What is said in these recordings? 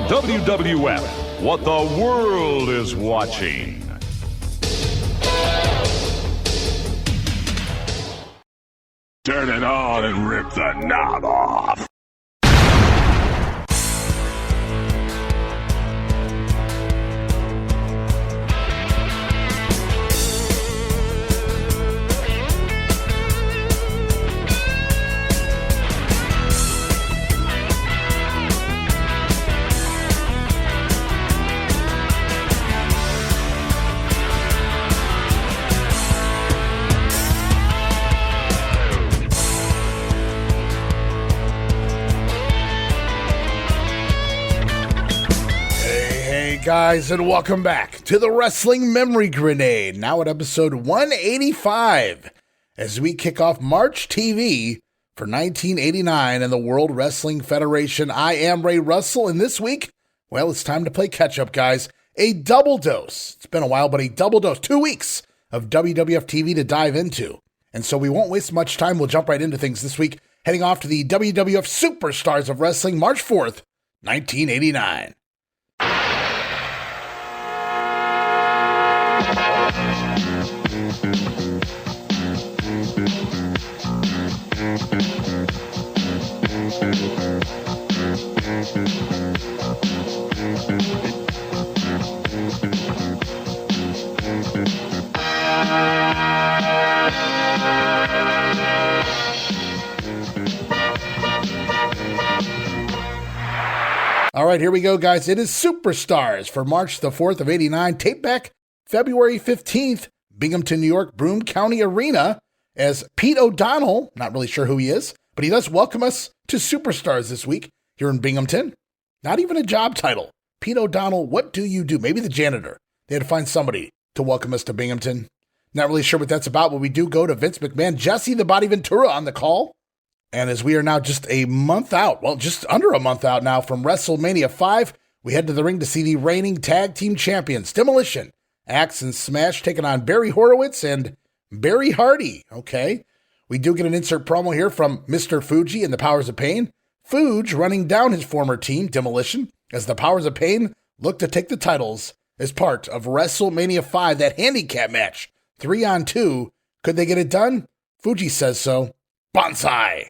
WWF, what the world is watching. Turn it on and rip the knob off. Guys, and welcome back to the Wrestling Memory Grenade, now at episode 185, as we kick off March TV for 1989 and the World Wrestling Federation. I am Ray Russell, and this week, well, it's time to play catch-up, guys. A double dose. It's been a while, but a double dose. 2 weeks of WWF TV to dive into. And so we won't waste much time. We'll jump right into things this week, heading off to the WWF Superstars of Wrestling, March 4th, 1989. All right, here we go, guys. It is Superstars for March the 4th of 89. Tape back February 15th, Binghamton, New York, Broome County Arena, as Pete O'Donnell, not really sure who he is, but he does welcome us to Superstars this week here in Binghamton. Not even a job title. Pete O'Donnell, what do you do? Maybe the janitor. They had to find somebody to welcome us to Binghamton. Not really sure what that's about, but we do go to Vince McMahon, Jesse the Body Ventura on the call. And as we are now just a month out, well, just under a month out now from WrestleMania 5, we head to the ring to see the reigning tag team champions, Demolition, Axe, and Smash taking on Barry Horowitz and Barry Hardy. Okay, we do get an insert promo here from Mr. Fuji and the Powers of Pain. Fuji running down his former team, Demolition, as the Powers of Pain look to take the titles as part of WrestleMania 5, that handicap match, 3-on-2. Could they get it done? Fuji says so. Bonsai.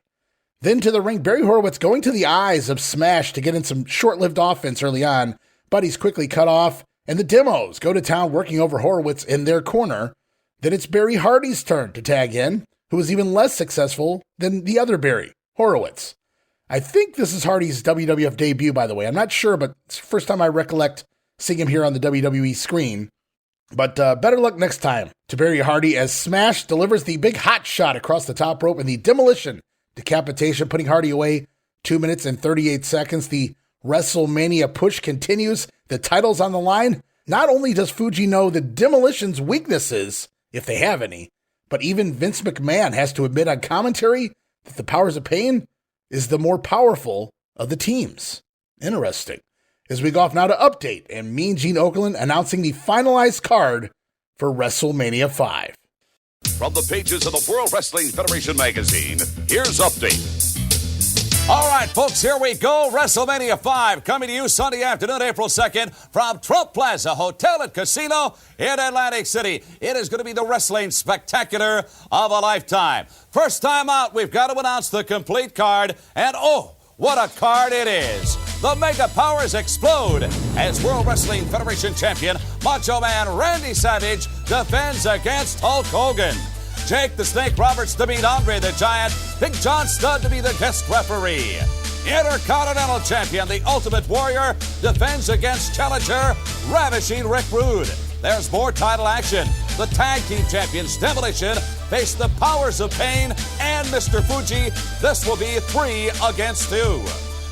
Then to the ring, Barry Horowitz going to the eyes of Smash to get in some short-lived offense early on, but he's quickly cut off, and the Demos go to town working over Horowitz in their corner. Then it's Barry Hardy's turn to tag in, who was even less successful than the other Barry, Horowitz. I think this is Hardy's WWF debut, by the way. I'm not sure, but it's the first time I recollect seeing him here on the WWE screen. But better luck next time to Barry Hardy as Smash delivers the big hot shot across the top rope and the Demolition decapitation, putting Hardy away 2 minutes and 38 seconds. The WrestleMania push continues. The title's on the line. Not only does Fuji know the Demolition's weaknesses, if they have any, but even Vince McMahon has to admit on commentary that the Powers of Pain is the more powerful of the teams. Interesting. As we go off now to Update and Mean Gene Okerlund announcing the finalized card for WrestleMania 5. From the pages of the World Wrestling Federation magazine, here's Update. All right, folks, here we go. WrestleMania 5 coming to you Sunday afternoon, April 2nd from Trump Plaza Hotel and Casino in Atlantic City. It is going to be the wrestling spectacular of a lifetime. First time out, we've got to announce the complete card, and oh, what a card it is. The Mega Powers explode as World Wrestling Federation champion Macho Man Randy Savage defends against Hulk Hogan. Jake the Snake Roberts to beat Andre the Giant. Big John Studd to be the guest referee. Intercontinental Champion, the Ultimate Warrior, defends against challenger Ravishing Rick Rude. There's more title action. The Tag Team Champions, Demolition, face the Powers of Pain and Mr. Fuji. This will be 3 against 2.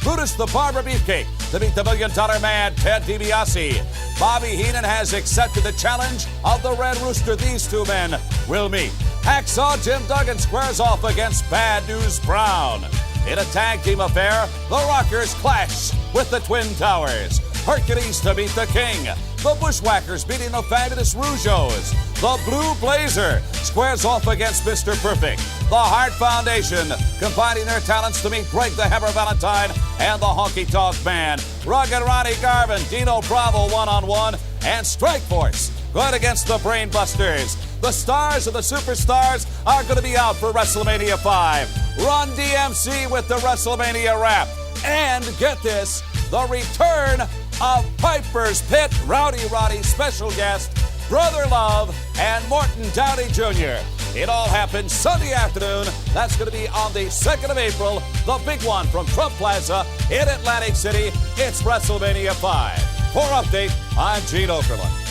Brutus the Barber Beefcake to beat the $1 Million Man, Ted DiBiase. Bobby Heenan has accepted the challenge of the Red Rooster. These two men will meet. Hacksaw Jim Duggan squares off against Bad News Brown. In a tag team affair, the Rockers clash with the Twin Towers. Hercules to beat the King. The Bushwhackers beating the Fabulous Rougeaus. The Blue Blazer squares off against Mr. Perfect. the Hart Foundation, combining their talents to meet Greg the Hammer Valentine and the Honky Tonk Man. Rugged Ronnie Garvin, Dino Bravo one-on-one, and Strikeforce going against the Brain Busters. The stars and the superstars are going to be out for WrestleMania 5. Run DMC with the WrestleMania rap. And get this, the return of Piper's Pit, Rowdy Roddy special guest, Brother Love, and Morton Downey Jr. It all happens Sunday afternoon. That's going to be on the 2nd of April, the big one from Trump Plaza in Atlantic City. It's WrestleMania 5. For update, I'm Gene Okerlund.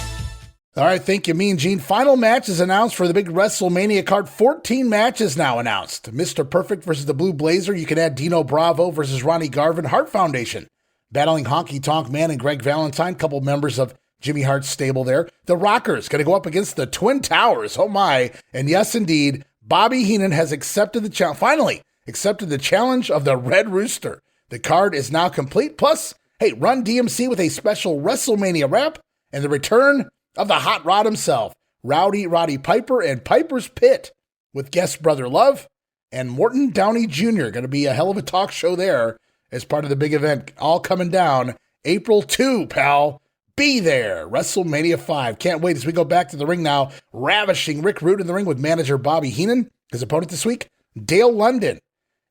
All right, thank you, Mean Gene. Final match is announced for the big WrestleMania card. 14 matches now announced. Mr. Perfect versus the Blue Blazer. You can add Dino Bravo versus Ronnie Garvin. Hart Foundation battling Honky Tonk Man and Greg Valentine, couple members of Jimmy Hart's stable there. The Rockers going to go up against the Twin Towers. Oh my. And yes, indeed, Bobby Heenan has accepted the challenge. Finally, accepted the challenge of the Red Rooster. The card is now complete. Plus, hey, Run DMC with a special WrestleMania rap and the return of the Hot Rod himself, Rowdy Roddy Piper and Piper's Pit with guest Brother Love and Morton Downey Jr. Going to be a hell of a talk show there as part of the big event. All coming down April 2, pal. Be there. WrestleMania 5. Can't wait as we go back to the ring now. Ravishing Rick Rude in the ring with manager Bobby Heenan. His opponent this week, Dale London.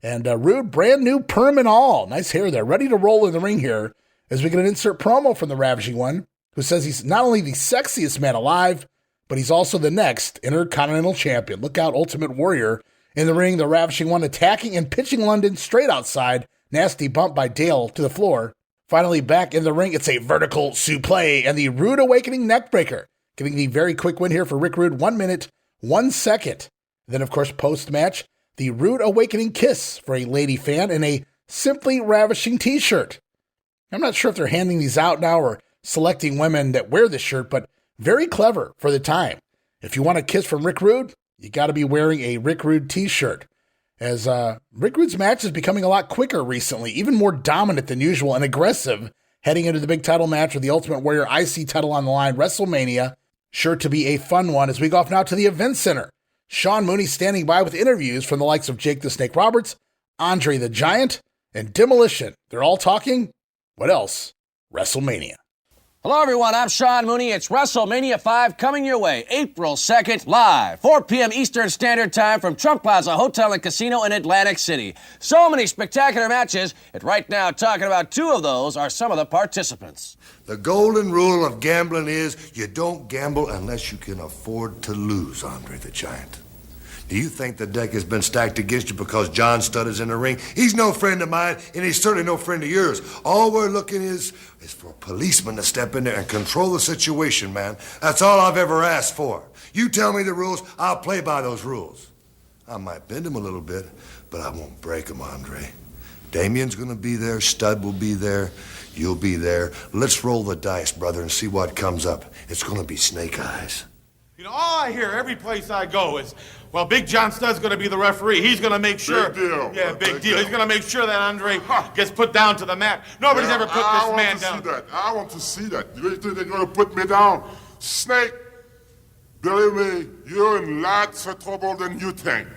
And Rude, brand new perm and all. Nice hair there. Ready to roll in the ring here as we get an insert promo from the Ravishing One, who says he's not only the sexiest man alive, but he's also the next Intercontinental Champion. Look out, Ultimate Warrior in the ring. The Ravishing One attacking and pitching London straight outside. Nasty bump by Dale to the floor. Finally back in the ring, it's a vertical suplex and the Rude Awakening neckbreaker, giving the very quick win here for Rick Rude. 1 minute, 1 second. Then, of course, post-match, the Rude Awakening kiss for a lady fan in a Simply Ravishing t-shirt. I'm not sure if they're handing these out now or selecting women that wear this shirt, but very clever for the time. If you want a kiss from Rick Rude, you got to be wearing a Rick Rude t-shirt. As Rick Rude's match is becoming a lot quicker recently, even more dominant than usual and aggressive, heading into the big title match with the Ultimate Warrior IC title on the line, WrestleMania. Sure to be a fun one as we go off now to the event center. Sean Mooney standing by with interviews from the likes of Jake the Snake Roberts, Andre the Giant, and Demolition. They're all talking, what else? WrestleMania. Hello, everyone. I'm Sean Mooney. It's WrestleMania 5 coming your way April 2nd, live, 4 p.m. Eastern Standard Time from Trump Plaza Hotel and Casino in Atlantic City. So many spectacular matches, and right now, talking about 2 of those are some of the participants. The golden rule of gambling is you don't gamble unless you can afford to lose, Andre the Giant. Do you think the deck has been stacked against you because John Studd is in the ring? He's no friend of mine, and he's certainly no friend of yours. All we're looking is for a policeman to step in there and control the situation, man. That's all I've ever asked for. You tell me the rules, I'll play by those rules. I might bend them a little bit, but I won't break them, Andre. Damien's gonna be there, Studd will be there, you'll be there. Let's roll the dice, brother, and see what comes up. It's gonna be snake eyes. You know, all I hear every place I go is, well, Big John Studd's going to be the referee. He's going to make sure. Big deal. Yeah, big deal. He's going to make sure that Andre gets put down to the mat. Nobody's ever put this man down. I want to see that. You think they're going to put me down? Snake, believe me, you're in lots of trouble than you think.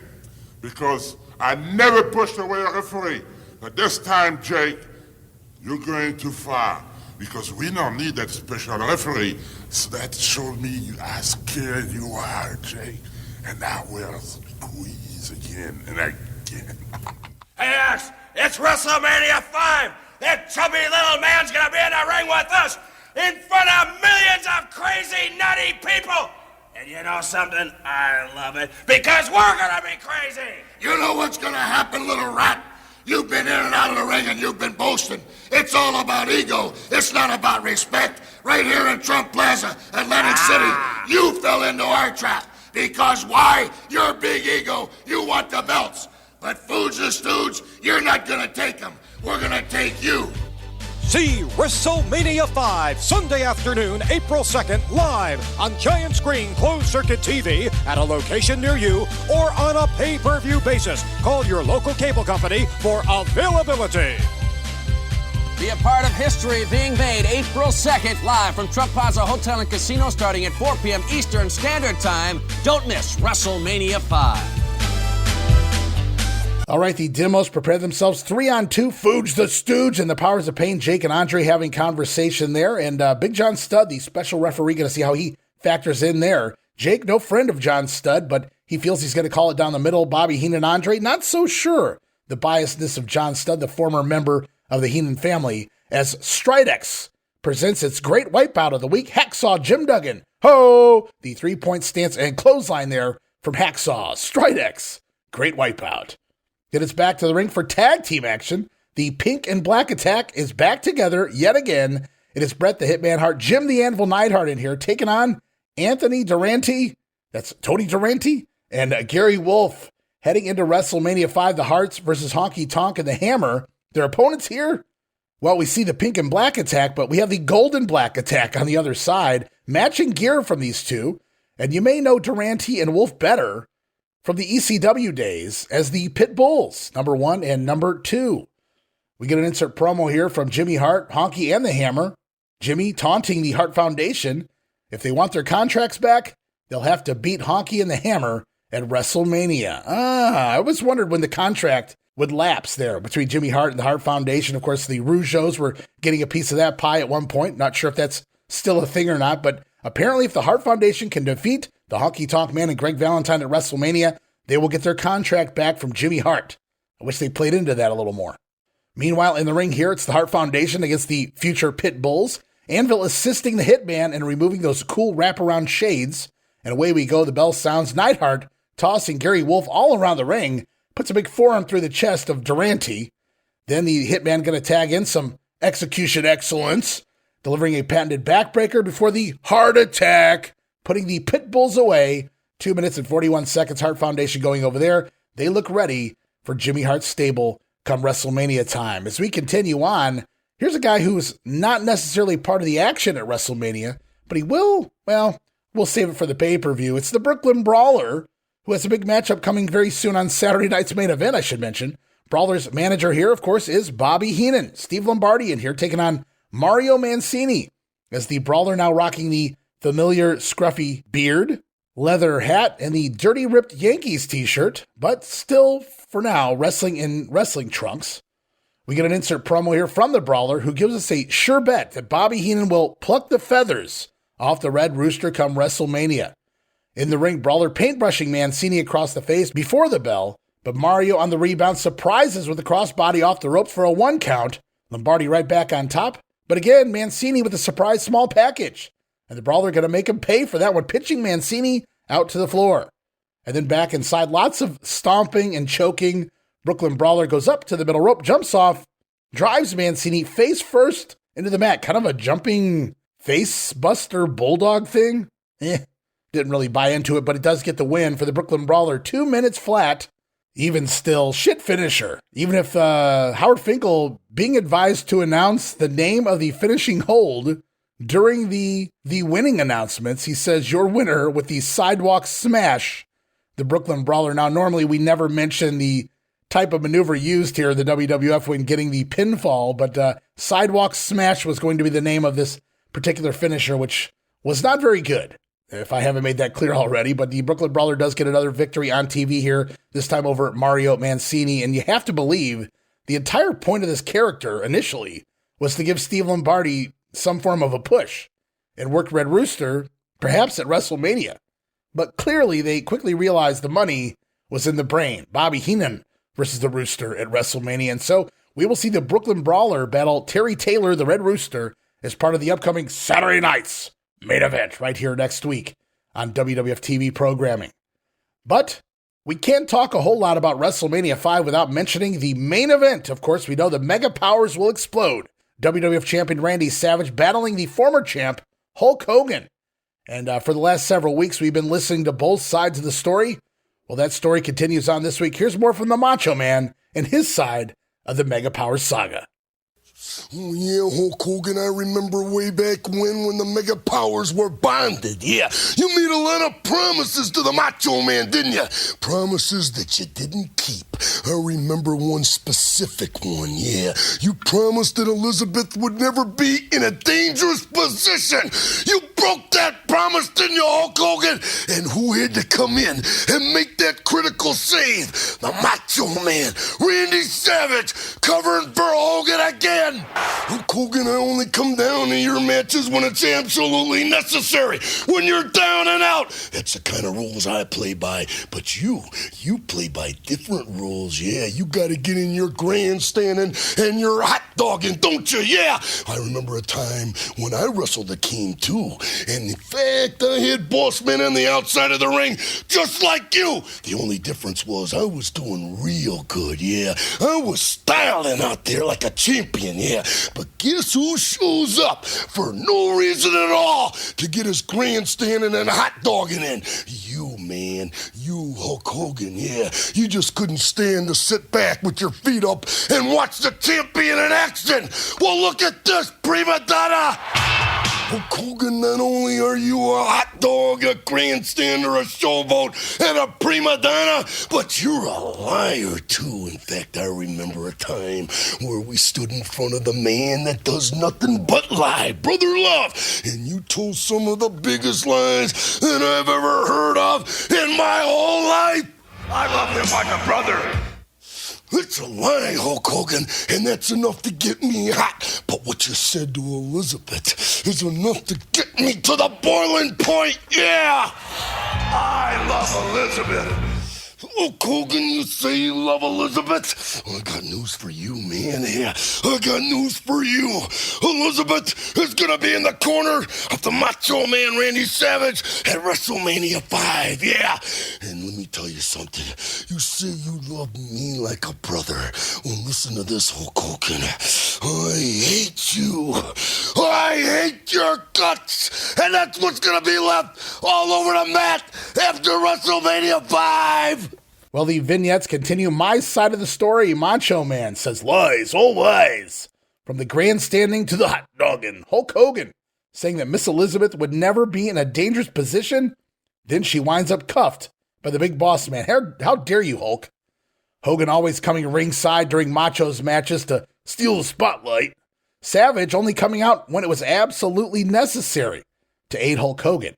Because I never pushed away a referee. But this time, Jake, you're going too far. Because we don't need that special referee. So that showed me how scared you are, Jake. And now we'll squeeze again and again. Hey, Axe, it's WrestleMania 5. That chubby little man's gonna be in the ring with us in front of millions of crazy, nutty people. And you know something? I love it because we're gonna be crazy. You know what's gonna happen, little rat? You've been in and out of the ring and you've been boasting. It's all about ego. It's not about respect. Right here in Trump Plaza, Atlantic City, you fell into our trap. Because why? Your big ego. You want the belts. But Foods and Stooge, you're not gonna take them. We're gonna take you. See WrestleMania 5 Sunday afternoon, April 2nd, live on giant screen closed-circuit TV at a location near you or on a pay-per-view basis. Call your local cable company for availability. Be a part of history being made April 2nd, live from Trump Plaza Hotel and Casino starting at 4 p.m. Eastern Standard Time. Don't miss WrestleMania 5. All right, the Demos prepare themselves 3-on-2. Fuge the Stooge and the Powers of Pain. Jake and Andre having conversation there. And Big John Studd, the special referee, going to see how he factors in there. Jake, no friend of John Studd, but he feels he's going to call it down the middle. Bobby Heenan, Andre, not so sure the biasness of John Studd, the former member of the Heenan family, as Stridex presents its great wipeout of the week. Hacksaw Jim Duggan. Ho! The 3-point stance and clothesline there from Hacksaw. Stridex. Great wipeout. Then it's back to the ring for tag team action. The Pink and Black Attack is back together yet again. It is Bret the Hitman Hart, Jim the Anvil Neidhart in here, taking on Anthony Durante, that's Tony Durante, and Gary Wolf heading into WrestleMania 5, the Harts versus Honky Tonk and the Hammer. Their opponents here, well, we see the Pink and Black Attack, but we have the Gold and Black Attack on the other side, matching gear from these two. And you may know Durante and Wolf better from the ECW days as the Pitbulls, number 1 and number 2. We get an insert promo here from Jimmy Hart, Honky, and the Hammer. Jimmy taunting the Hart Foundation. If they want their contracts back, they'll have to beat Honky and the Hammer at WrestleMania. I always wondered when the contract would lapse there between Jimmy Hart and the Hart Foundation. Of course, the Rougeaus were getting a piece of that pie at one point. Not sure if that's still a thing or not, but apparently if the Hart Foundation can defeat the Honky Tonk Man and Greg Valentine at WrestleMania, they will get their contract back from Jimmy Hart. I wish they played into that a little more. Meanwhile, in the ring here, it's the Hart Foundation against the future Pitbulls. Anvil assisting the Hitman and removing those cool wraparound shades. And away we go. The bell sounds. Neidhart tossing Gary Wolf all around the ring. Puts a big forearm through the chest of Durante. Then the Hitman going to tag in some execution excellence, delivering a patented backbreaker before the Heart Attack, putting the Pitbulls away. 2 minutes and 41 seconds. Hart Foundation going over there. They look ready for Jimmy Hart's stable come WrestleMania time. As we continue on, here's a guy who's not necessarily part of the action at WrestleMania, but he will, well, we'll save it for the pay-per-view. It's the Brooklyn Brawler, who has a big matchup coming very soon on Saturday night's main event, I should mention. Brawler's manager here, of course, is Bobby Heenan. Steve Lombardi in here taking on Mario Mancini, as the Brawler now rocking the familiar scruffy beard, leather hat, and the dirty ripped Yankees t-shirt, but still, for now, wrestling in wrestling trunks. We get an insert promo here from the Brawler, who gives us a sure bet that Bobby Heenan will pluck the feathers off the Red Rooster come WrestleMania. In the ring, Brawler paintbrushing Mancini across the face before the bell, but Mario on the rebound surprises with the crossbody off the ropes for a 1 count. Lombardi right back on top, but again, Mancini with a surprise small package. And the Brawler going to make him pay for that one, pitching Mancini out to the floor. And then back inside, lots of stomping and choking. Brooklyn Brawler goes up to the middle rope, jumps off, drives Mancini face first into the mat. Kind of a jumping face buster bulldog thing. Didn't really buy into it, but it does get the win for the Brooklyn Brawler. 2 minutes flat. Even still, shit finisher. Even if Howard Finkel being advised to announce the name of the finishing hold during the winning announcements, he says, your winner with the sidewalk smash, the Brooklyn Brawler. Now, normally we never mention the type of maneuver used here in the WWF when getting the pinfall, but sidewalk smash was going to be the name of this particular finisher, which was not very good, if I haven't made that clear already. But the Brooklyn Brawler does get another victory on TV here, this time over Mario Mancini. And you have to believe the entire point of this character initially was to give Steve Lombardi some form of a push and work Red Rooster, perhaps at WrestleMania. But clearly they quickly realized the money was in the brain. Bobby Heenan versus the Rooster at WrestleMania. And so we will see the Brooklyn Brawler battle Terry Taylor, the Red Rooster, as part of the upcoming Saturday night's main event right here next week on WWF TV programming. But we can't talk a whole lot about WrestleMania 5 without mentioning the main event. Of course, we know the Mega Powers will explode. WWF Champion Randy Savage battling the former champ Hulk Hogan. And for the last several weeks, we've been listening to both sides of the story. Well, that story continues on this week. Here's more from the Macho Man and his side of the Mega Powers saga. Oh, yeah, Hulk Hogan, I remember way back when the Mega Powers were bonded. Yeah, you made a lot of promises to the Macho Man, didn't you? Promises that you didn't keep. I remember one specific one, yeah. You promised that Elizabeth would never be in a dangerous position. You broke that promise, didn't you, Hulk Hogan? And who had to come in and make that critical save? The Macho Man, Randy Savage, covering for Hogan again. Hulk Hogan, I only come down to your matches when it's absolutely necessary. When you're down and out. That's the kind of rules I play by. But you play by different rules, yeah. You gotta get in your grandstanding and your hot dogging, don't you? Yeah. I remember a time when I wrestled the King, too. And in fact, I had boss men on the outside of the ring, just like you. The only difference was I was doing real good, yeah. I was styling out there like a champion, yeah. But guess who shows up for no reason at all to get his grandstanding and hot dogging in? You, man. You, Hulk Hogan, yeah. You just couldn't stand to sit back with your feet up and watch the champion in action. Well, look at this, prima donna. Hulk Hogan, not only are you a hot dog, a grandstander, a showboat, and a prima donna, but you're a liar, too. In fact, I remember a time where we stood in front of the man that does nothing but lie, Brother Love, and you told some of the biggest lies that I've ever heard of in my whole life. I love him like a brother. It's a lie, Hulk Hogan, and that's enough to get me hot. But what you said to Elizabeth is enough to get me to the boiling point, yeah! I love Elizabeth. Hulk Hogan, you say you love Elizabeth? Well, I got news for you, man. Yeah, I got news for you. Elizabeth is gonna be in the corner of the Macho Man Randy Savage at WrestleMania 5. Yeah, and let me tell you something. You say you love me like a brother. Well, listen to this, Hulk Hogan. I hate you. I hate your guts, and that's what's gonna be left all over the mat after WrestleMania 5. Well, the vignettes continue my side of the story. Macho Man says lies, all lies. From the grandstanding to the hot dogging. Hulk Hogan saying that Miss Elizabeth would never be in a dangerous position. Then she winds up cuffed by the big boss man. How dare you, Hulk? Hogan always coming ringside during Macho's matches to steal the spotlight. Savage only coming out when it was absolutely necessary to aid Hulk Hogan.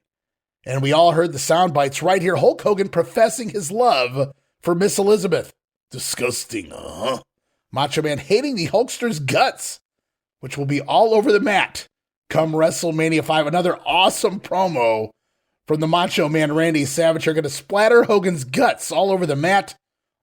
And we all heard the sound bites right here. Hulk Hogan professing his love for Miss Elizabeth. Disgusting, huh? Macho Man hating the Hulkster's guts, which will be all over the mat come WrestleMania 5. Another awesome promo from the Macho Man Randy Savage. Are going to splatter Hogan's guts all over the mat.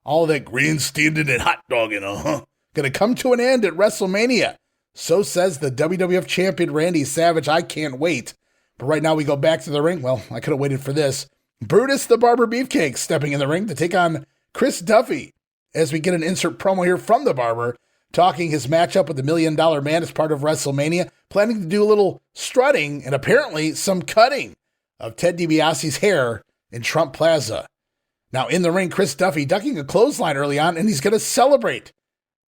All of that grandstanding and hot dogging, going to come to an end at WrestleMania. So says the WWF champion Randy Savage. I can't wait. But right now we go back to the ring. Well, I could have waited for this. Brutus the Barber Beefcake stepping in the ring to take on Chris Duffy as we get an insert promo here from the Barber talking his matchup with the $1 Million Man as part of WrestleMania, planning to do a little strutting and apparently some cutting of Ted DiBiase's hair in Trump Plaza. Now in the ring, Chris Duffy ducking a clothesline early on, and he's going to celebrate.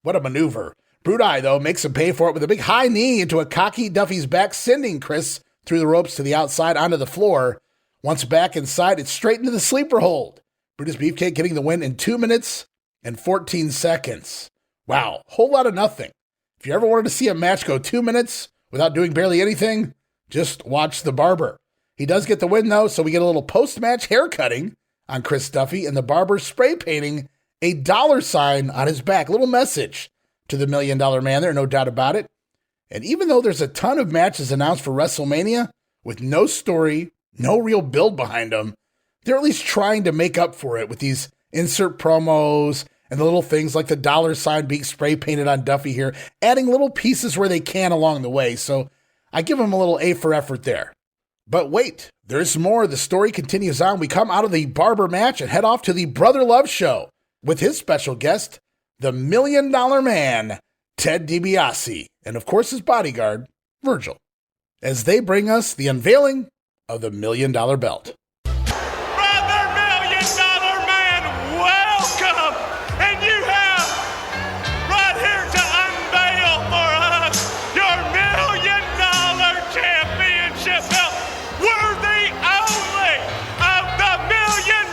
What a maneuver. Brudi, though, makes him pay for it with a big high knee into a cocky Duffy's back, sending Chris through the ropes to the outside onto the floor. Once back inside, it's straight into the sleeper hold. Brutus Beefcake getting the win in 2 minutes and 14 seconds. Wow, whole lot of nothing. If you ever wanted to see a match go 2 minutes without doing barely anything, just watch the Barber. He does get the win, though, so we get a little post-match haircutting on Chris Duffy, and the Barber spray painting a $sign on his back. Little message to the $1 Million Man there, no doubt about it. And even though there's a ton of matches announced for WrestleMania with no story, no real build behind them, they're at least trying to make up for it with these insert promos and the little things like the $sign being spray painted on Duffy here, adding little pieces where they can along the way. So I give them a little A for effort there. But wait, there's more. The story continues on. We come out of the Barber match and head off to the Brother Love show with his special guest, the $1 Million Man, Ted DiBiase, and of course his bodyguard, Virgil, as they bring us the unveiling of the $1 Million Belt. Brother $1 Million Man, welcome! And you have right here to unveil for us your $1 Million Championship belt, worthy only of the $1 Million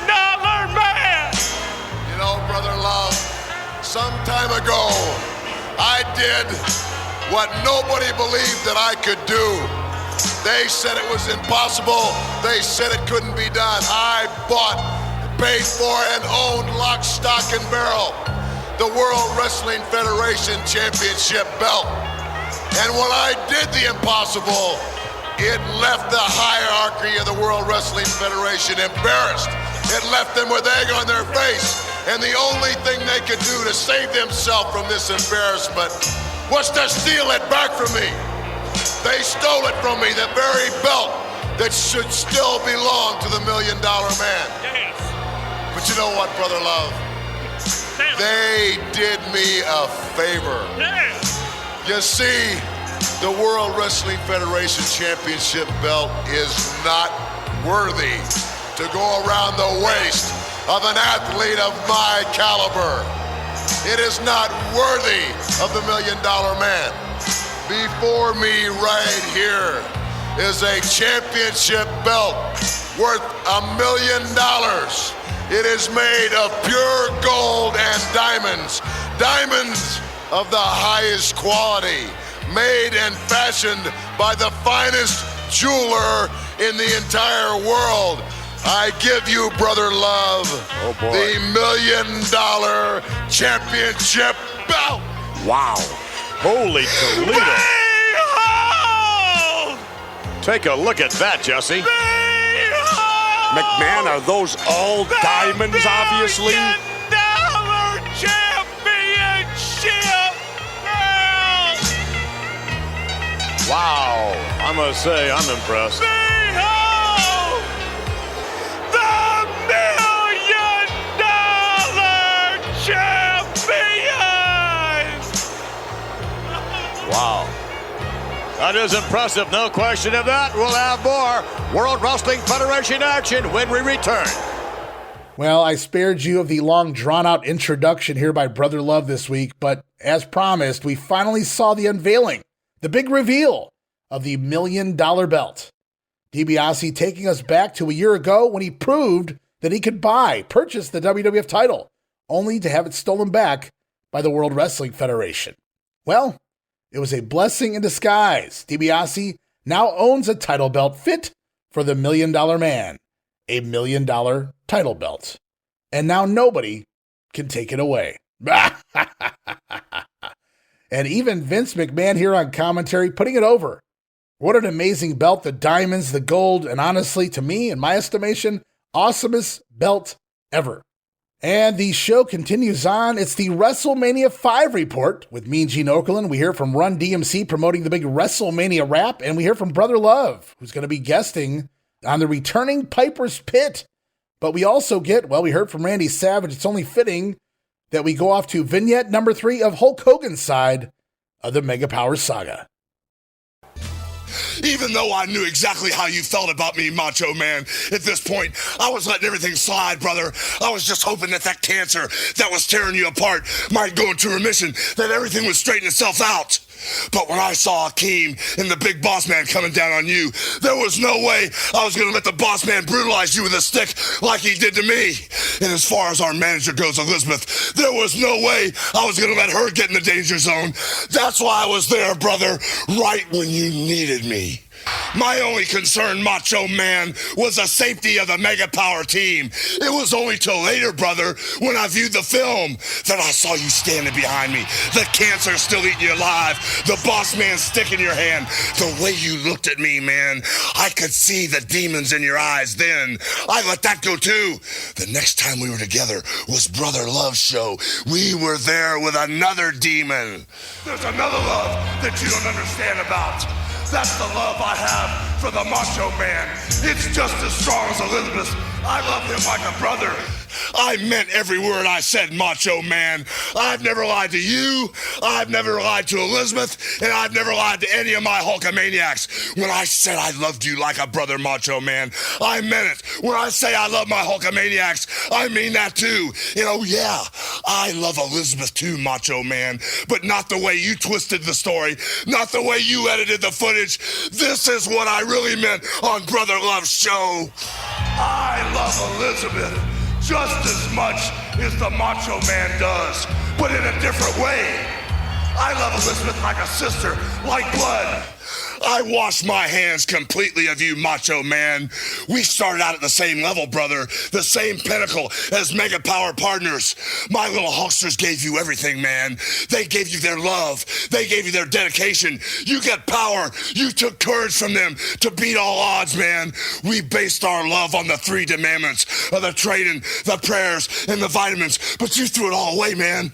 Man! You know, Brother Love, did what nobody believed that I could do. They said it was impossible. They said it couldn't be done. I bought, paid for, and owned lock, stock, and barrel the World Wrestling Federation Championship belt. And when I did the impossible, it left the hierarchy of the World Wrestling Federation embarrassed. It left them with egg on their face. And the only thing they could do to save themselves from this embarrassment was to steal it back from me. They stole it from me, the very belt that should still belong to the $1 Million Man. Yes. But you know what, Brother Love? They did me a favor. Yes. You see, the World Wrestling Federation Championship belt is not worthy to go around the waist of an athlete of my caliber. It is not worthy of the $1 Million Man. Before me right here is a championship belt worth $1 million. It is made of pure gold and diamonds. Diamonds of the highest quality, made and fashioned by the finest jeweler in the entire world. I give you, Brother Love, the $1 million championship belt. Wow. Holy Toledo. Behold! Take a look at that, Jesse. Behold! McMahon, are those all diamonds, obviously? $1 million championship belt! Wow. I must say, I'm impressed. Behold! The $1 million champion! Wow. That is impressive, no question of that. We'll have more World Wrestling Federation action when we return. Well, I spared you of the long, drawn-out introduction here by Brother Love this week, but as promised, we finally saw the unveiling, the big reveal of the $1 million belt. DiBiase taking us back to a year ago when he proved that he could purchase the WWF title, only to have it stolen back by the World Wrestling Federation. Well, it was a blessing in disguise. DiBiase now owns a title belt fit for the $1 Million Man, a $1 million title belt. And now nobody can take it away. And even Vince McMahon here on commentary putting it over. What an amazing belt, the diamonds, the gold, and honestly, to me, in my estimation, awesomest belt ever. And the show continues on. It's the WrestleMania 5 report with Mean Gene Okerlund. We hear from Run DMC promoting the big WrestleMania wrap, and we hear from Brother Love, who's going to be guesting on the returning Piper's Pit. But we also get, we heard from Randy Savage. It's only fitting that we go off to vignette number 3 of Hulk Hogan's side of the Mega Power Saga. Even though I knew exactly how you felt about me, Macho Man, at this point, I was letting everything slide, brother. I was just hoping that cancer that was tearing you apart might go into remission, that everything would straighten itself out. But when I saw Akeem and the big boss man coming down on you, there was no way I was going to let the boss man brutalize you with a stick like he did to me. And as far as our manager goes, Elizabeth, there was no way I was going to let her get in the danger zone. That's why I was there, brother, right when you needed me. My only concern, Macho Man, was the safety of the Mega Power team. It was only till later, brother, when I viewed the film, that I saw you standing behind me. The cancer still eating you alive. The boss man stick in your hand. The way you looked at me, man, I could see the demons in your eyes then. I let that go too. The next time we were together was Brother Love's show. We were there with another demon. There's another love that you don't understand about. That's the love I have for the Macho Man. It's just as strong as Elizabeth. I love him like a brother. I meant every word I said, Macho Man. I've never lied to you, I've never lied to Elizabeth, and I've never lied to any of my Hulkamaniacs. When I said I loved you like a brother, Macho Man, I meant it. When I say I love my Hulkamaniacs, I mean that too. You know, yeah, I love Elizabeth too, Macho Man, but not the way you twisted the story, not the way you edited the footage. This is what I really meant on Brother Love's show. I love Elizabeth just as much as the Macho Man does, but in a different way. I love Elizabeth like a sister, like blood. I wash my hands completely of you, Macho Man. We started out at the same level, brother. The same pinnacle as Mega Power partners. My little Hulksters gave you everything, man. They gave you their love. They gave you their dedication. You got power. You took courage from them to beat all odds, man. We based our love on the 3 commandments of the training, the prayers, and the vitamins. But you threw it all away, man.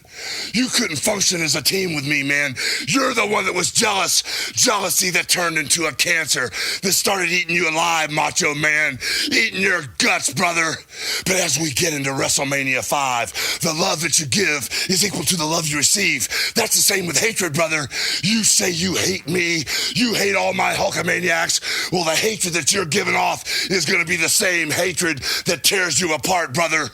You couldn't function as a team with me, man. You're the one that was jealous. Jealousy that turned into a cancer that started eating you alive, Macho Man. Eating your guts, brother. But as we get into WrestleMania 5, the love that you give is equal to the love you receive. That's the same with hatred, brother. You say you hate me. You hate all my Hulkamaniacs. Well, the hatred that you're giving off is going to be the same hatred that tears you apart, brother.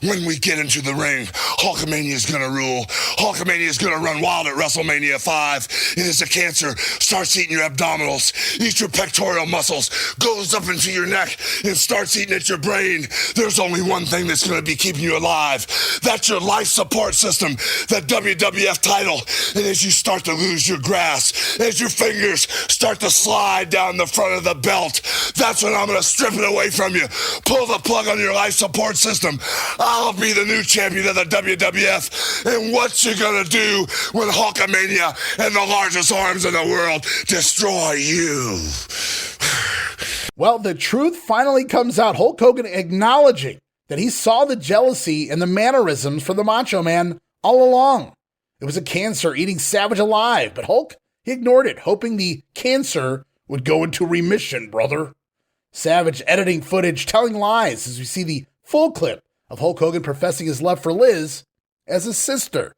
When we get into the ring, Hulkamania is going to rule. Hulkamania is going to run wild at WrestleMania 5. It is a cancer. Starts eating your abdominals, eats your pectoral muscles, goes up into your neck, and starts eating at your brain. There's only one thing that's going to be keeping you alive. That's your life support system, the WWF title. And as you start to lose your grasp, as your fingers start to slide down the front of the belt, that's when I'm going to strip it away from you. Pull the plug on your life support system. I'll be the new champion of the WWF. And what you going to do when Hulkamania and the largest arms in the world destroy you? Well, the truth finally comes out. Hulk Hogan acknowledging that he saw the jealousy and the mannerisms for the Macho Man all along. It was a cancer eating Savage alive, but Hulk, he ignored it, hoping the cancer would go into remission, brother. Savage editing footage, telling lies as we see the full clip of Hulk Hogan professing his love for Liz as a sister.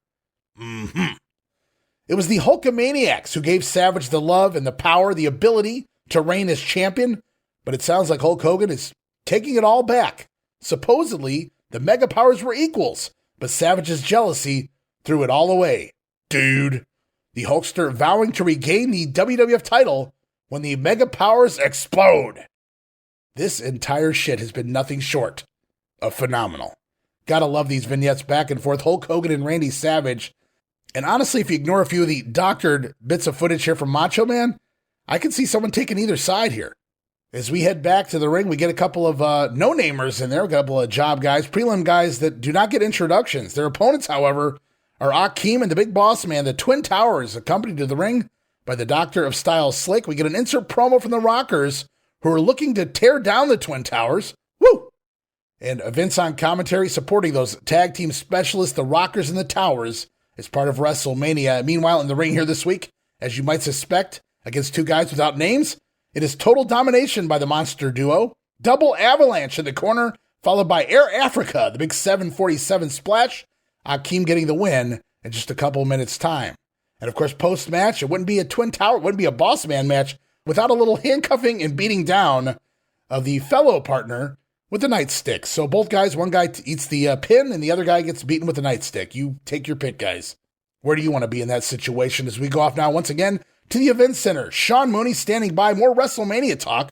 It was the Hulkamaniacs who gave Savage the love and the power, the ability to reign as champion, but it sounds like Hulk Hogan is taking it all back. Supposedly, the Mega Powers were equals, but Savage's jealousy threw it all away. Dude, the Hulkster vowing to regain the WWF title when the Mega Powers explode. This entire shit has been nothing short of phenomenal. Gotta love these vignettes back and forth. Hulk Hogan and Randy Savage. And honestly, if you ignore a few of the doctored bits of footage here from Macho Man, I can see someone taking either side here. As we head back to the ring, we get a couple of no-namers in there, a couple of job guys, prelim guys that do not get introductions. Their opponents, however, are Akeem and the Big Boss Man, the Twin Towers, accompanied to the ring by the Doctor of Style Slick. We get an insert promo from the Rockers, who are looking to tear down the Twin Towers. Woo! And Vince on commentary supporting those tag team specialists, the Rockers and the Towers, as part of WrestleMania. Meanwhile, in the ring here this week, as you might suspect, against two guys without names, it is total domination by the Monster Duo. Double Avalanche in the corner, followed by Air Africa, the big 747 splash. Akeem getting the win in just a couple minutes' time. And of course, post-match, it wouldn't be a Twin Tower, it wouldn't be a Boss Man match without a little handcuffing and beating down of the fellow partner with the nightstick. So both guys, one guy eats the pin and the other guy gets beaten with the nightstick. You take your pick, guys. Where do you want to be in that situation? As we go off now once again to the Event Center. Sean Mooney standing by. More WrestleMania talk.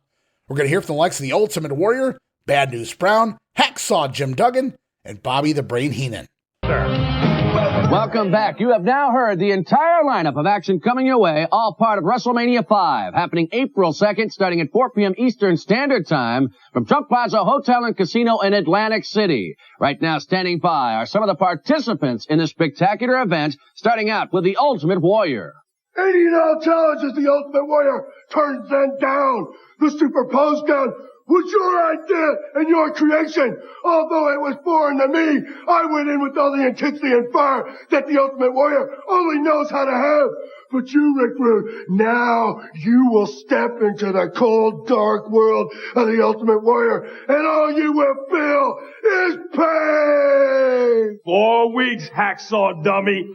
We're going to hear from the likes of the Ultimate Warrior, Bad News Brown, Hacksaw Jim Duggan, and Bobby the Brain Heenan. Welcome back. You have now heard the entire lineup of action coming your way, all part of WrestleMania 5, happening April 2nd, starting at 4 p.m. Eastern Standard Time from Trump Plaza Hotel and Casino in Atlantic City. Right now, standing by are some of the participants in this spectacular event, starting out with the Ultimate Warrior. 80 now challenges the Ultimate Warrior, turns them down. The superposed gun was your idea and your creation. Although it was foreign to me, I went in with all the intensity and fire that the Ultimate Warrior only knows how to have. But you, Rick Rude, now you will step into the cold, dark world of the Ultimate Warrior, and all you will feel is pain. 4 weeks, Hacksaw dummy.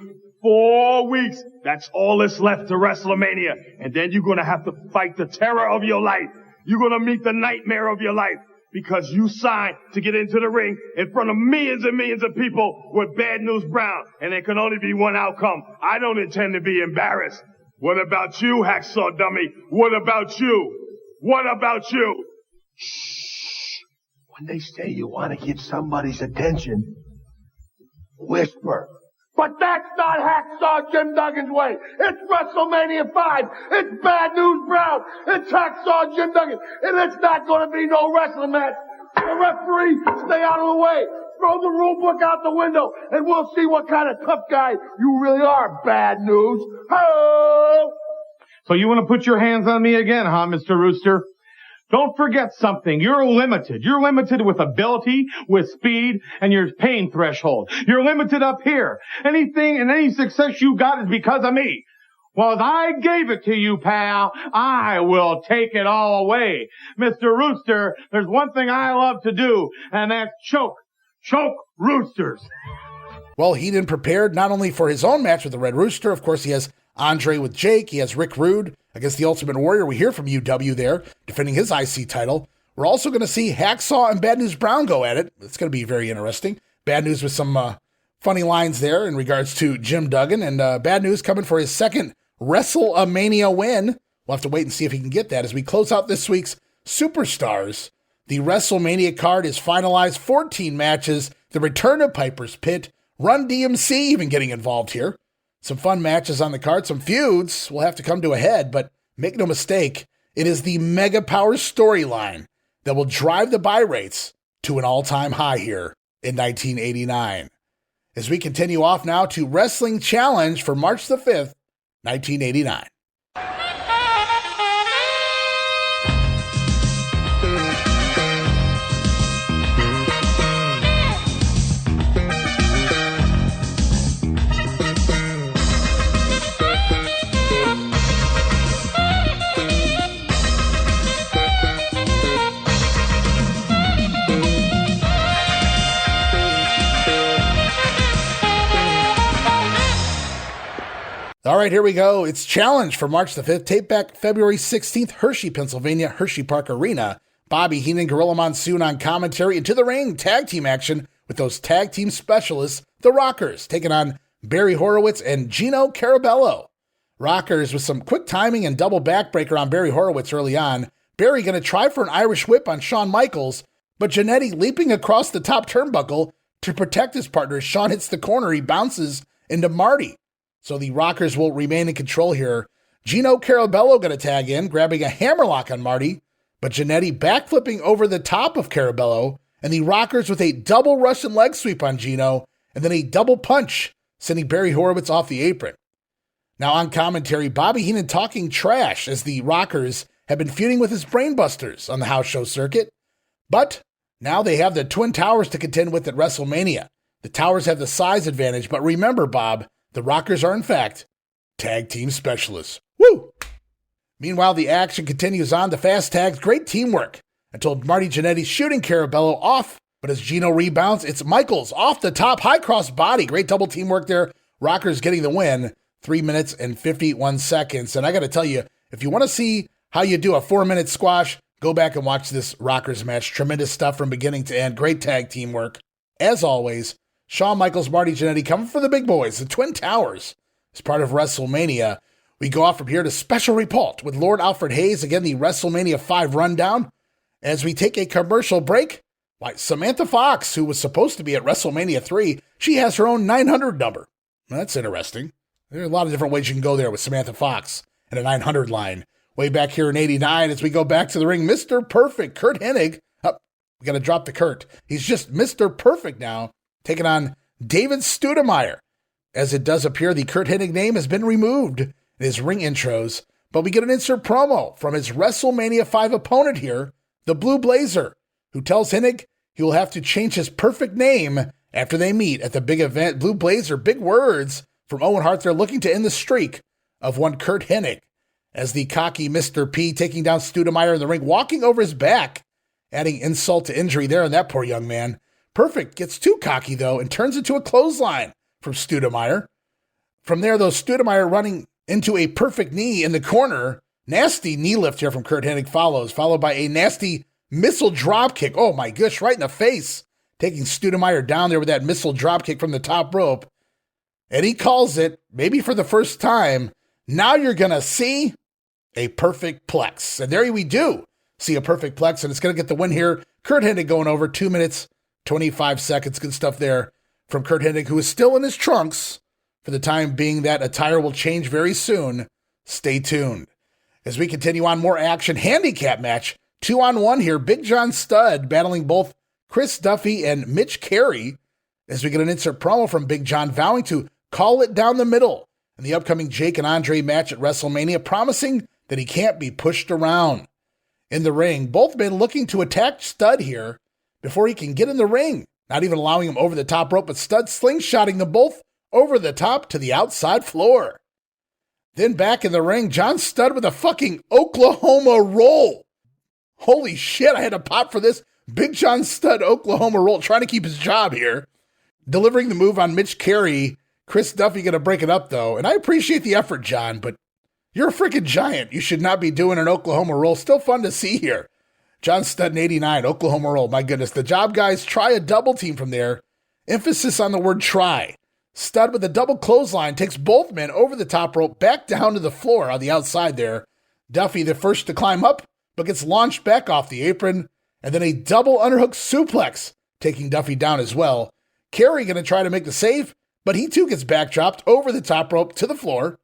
4 weeks. That's all that's left to WrestleMania. And then you're gonna have to fight the terror of your life. You're gonna meet the nightmare of your life because you signed to get into the ring in front of millions and millions of people with Bad News Brown. And there can only be one outcome. I don't intend to be embarrassed. What about you, Hacksaw dummy? What about you? What about you? Shh. When they say you want to get somebody's attention, whisper. But that's not Hacksaw Jim Duggan's way. It's WrestleMania 5. It's Bad News Brown. It's Hacksaw Jim Duggan. And it's not going to be no wrestling match. The referee, stay out of the way. Throw the rule book out the window, and we'll see what kind of tough guy you really are, Bad News. Ho! So you want to put your hands on me again, huh, Mr. Rooster? Don't forget something. You're limited. You're limited with ability, with speed, and your pain threshold. You're limited up here. Anything and any success you got is because of me. Well, as I gave it to you, pal, I will take it all away. Mr. Rooster, there's one thing I love to do, and that's choke roosters. Well, Heenan prepared not only for his own match with the Red Rooster, of course he has Andre with Jake, he has Rick Rude against the Ultimate Warrior. We hear from UW there, defending his IC title. We're also going to see Hacksaw and Bad News Brown go at it. It's going to be very interesting. Bad News with some funny lines there in regards to Jim Duggan, and Bad News coming for his second WrestleMania win. We'll have to wait and see if he can get that as we close out this week's Superstars. The WrestleMania card is finalized, 14 matches, the return of Piper's Pit, Run DMC even getting involved here. Some fun matches on the card, some feuds will have to come to a head, but make no mistake, it is the Mega Power storyline that will drive the buy rates to an all-time high here in 1989. As we continue off now to Wrestling Challenge for March the 5th, 1989. All right, here we go. It's Challenge for March the 5th. Tape back February 16th, Hershey, Pennsylvania, Hershey Park Arena. Bobby Heenan, Gorilla Monsoon on commentary. Into the ring, tag team action with those tag team specialists, the Rockers, taking on Barry Horowitz and Gino Carabello. Rockers with some quick timing and double backbreaker on Barry Horowitz early on. Barry going to try for an Irish whip on Shawn Michaels, but Jannetty leaping across the top turnbuckle to protect his partner. Shawn hits the corner. He bounces into Marty. So the Rockers will remain in control here. Gino Carabello going to tag in, grabbing a hammerlock on Marty, but Jannetty backflipping over the top of Carabello, and the Rockers with a double Russian leg sweep on Gino, and then a double punch, sending Barry Horowitz off the apron. Now on commentary, Bobby Heenan talking trash as the Rockers have been feuding with his brainbusters on the house show circuit. But now they have the Twin Towers to contend with at WrestleMania. The Towers have the size advantage, but remember, Bob, the Rockers are, in fact, tag team specialists. Woo! Meanwhile, the action continues on. The fast tags, great teamwork until Marty Jannetty shooting Carabello off. But as Gino rebounds, it's Michaels off the top, high cross body. Great double teamwork there. Rockers getting the win, 3 minutes and 51 seconds. And I got to tell you, if you want to see how you do a 4-minute squash, go back and watch this Rockers match. Tremendous stuff from beginning to end. Great tag teamwork. As always, Shawn Michaels, Marty Jannetty coming for the big boys, the Twin Towers, as part of WrestleMania. We go off from here to Special Report with Lord Alfred Hayes, again, the WrestleMania 5 rundown. As we take a commercial break, why, Samantha Fox, who was supposed to be at WrestleMania 3, she has her own 900 number. That's interesting. There are a lot of different ways you can go there with Samantha Fox and a 900 line. Way back here in 89, as we go back to the ring, Mr. Perfect, Kurt Hennig. Oh, we got to drop the Kurt. He's just Mr. Perfect now, taking on David Studemeyer. As it does appear, the Kurt Hennig name has been removed in his ring intros, but we get an insert promo from his WrestleMania 5 opponent here, the Blue Blazer, who tells Hennig he will have to change his perfect name after they meet at the big event. Blue Blazer, big words from Owen Hart. They're looking to end the streak of one Kurt Hennig, as the cocky Mr. P taking down Studemeyer in the ring, walking over his back, adding insult to injury there on that poor young man. Perfect gets too cocky, though, and turns into a clothesline from Studemeyer. From there, though, Studemeyer running into a perfect knee in the corner. Nasty knee lift here from Kurt Hennig follows, followed by a nasty missile drop kick. Oh, my gosh, right in the face. Taking Studemeyer down there with that missile drop kick from the top rope. And he calls it, maybe for the first time, now you're going to see a perfect plex. And there we do see a perfect plex, and it's going to get the win here. Kurt Hennig going over 2 minutes, 25 seconds. Good stuff there from Kurt Hennig, who is still in his trunks For the time being, that attire will change very soon. Stay tuned. As we continue on, more action handicap match. 2-on-1 here. Big John Studd battling both Chris Duffy and Mitch Carey. As we get an insert promo from Big John vowing to call it down the middle in the upcoming Jake and Andre match at WrestleMania, promising that he can't be pushed around. In the ring, both men looking to attack Studd here before he can get in the ring. Not even allowing him over the top rope, but Studd slingshotting them both over the top to the outside floor. Then back in the ring, John Studd with a fucking Oklahoma roll. Holy shit, I had to pop for this. Big John Studd Oklahoma roll, trying to keep his job here. Delivering the move on Mitch Carey. Chris Duffy going to break it up, though. And I appreciate the effort, John, but you're a freaking giant. You should not be doing an Oklahoma roll. Still fun to see here. John Studd in 89, Oklahoma roll. My goodness, the job guys try a double team from there. Emphasis on the word try. Studd with a double clothesline takes both men over the top rope, back down to the floor on the outside there. Duffy the first to climb up, but gets launched back off the apron. And then a double underhook suplex, taking Duffy down as well. Carey going to try to make the save, but he too gets backdropped over the top rope to the floor.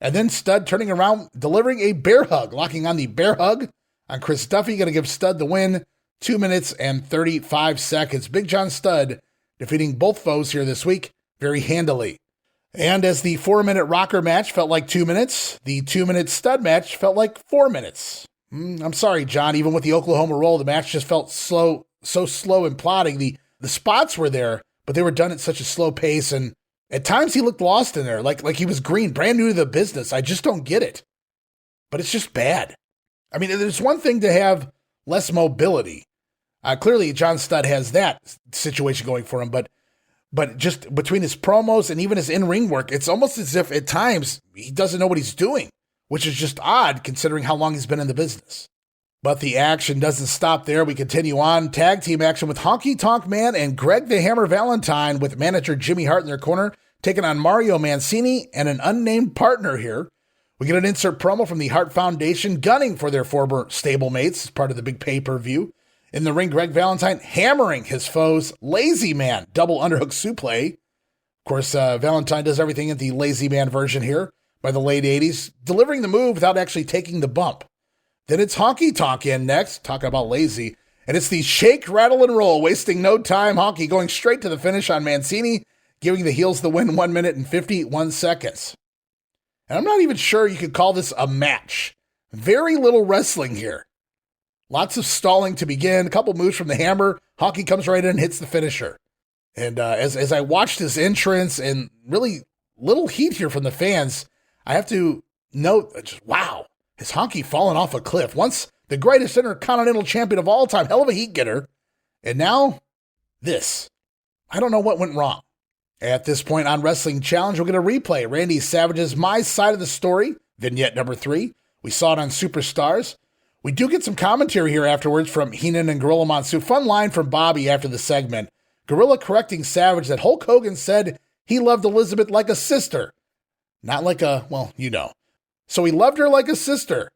And then Studd turning around, delivering a bear hug, locking on the bear hug on Chris Duffy, going to give Studd the win. 2 minutes and 35 seconds. Big John Studd defeating both foes here this week very handily. And as the 4-minute rocker match felt like 2 minutes, the 2-minute Studd match felt like 4 minutes. I'm sorry, John. Even with the Oklahoma roll, the match just felt so slow and plodding. The spots were there, but they were done at such a slow pace, and at times he looked lost in there, like he was green, brand new to the business. I just don't get it. But it's just bad. I mean, there's one thing to have less mobility. Clearly, John Studd has that situation going for him, but just between his promos and even his in-ring work, it's almost as if at times he doesn't know what he's doing, which is just odd considering how long he's been in the business. But the action doesn't stop there. We continue on. Tag team action with Honky Tonk Man and Greg the Hammer Valentine with manager Jimmy Hart in their corner, taking on Mario Mancini and an unnamed partner here. We get an insert promo from the Hart Foundation gunning for their former stablemates as part of the big pay-per-view. In the ring, Greg Valentine hammering his foes, Lazy Man, double underhook suplex. Of course, Valentine does everything in the Lazy Man version here by the late 80s, delivering the move without actually taking the bump. Then it's Honky Tonk in next, talking about lazy, and it's the shake, rattle, and roll, wasting no time. Honky going straight to the finish on Mancini, giving the heels the win 1 minute and 51 seconds. And I'm not even sure you could call this a match. Very little wrestling here. Lots of stalling to begin, a couple moves from the Hammer. Honky comes right in and hits the finisher. And as I watched this entrance and really little heat here from the fans, I have to note, just, wow, is Honky falling off a cliff? Once the greatest intercontinental champion of all time, hell of a heat getter. And now, this. I don't know what went wrong. At this point on Wrestling Challenge, we're going to replay Randy Savage's My Side of the Story, vignette number 3. We saw it on Superstars. We do get some commentary here afterwards from Heenan and Gorilla Monsoon. Fun line from Bobby after the segment. Gorilla correcting Savage that Hulk Hogan said he loved Elizabeth like a sister. Not like a, well, you know. So he loved her like a sister.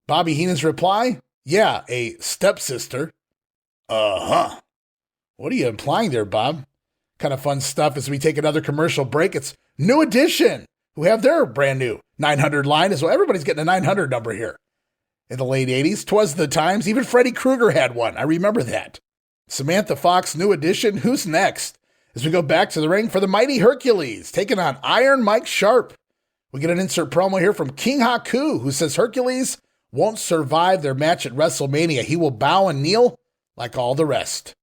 Bobby Heenan's reply, yeah, a stepsister. Uh-huh. What are you implying there, Bob? Kind of fun stuff as we take another commercial break. It's New Edition, who have their brand new 900 line as well. Everybody's getting a 900 number here. In the late 80s, 'twas the times. Even Freddy Krueger had one. I remember that. Samantha Fox, New Edition. Who's next? As we go back to the ring for the mighty Hercules, taking on Iron Mike Sharp. We get an insert promo here from King Haku, who says Hercules won't survive their match at WrestleMania. He will bow and kneel like all the rest.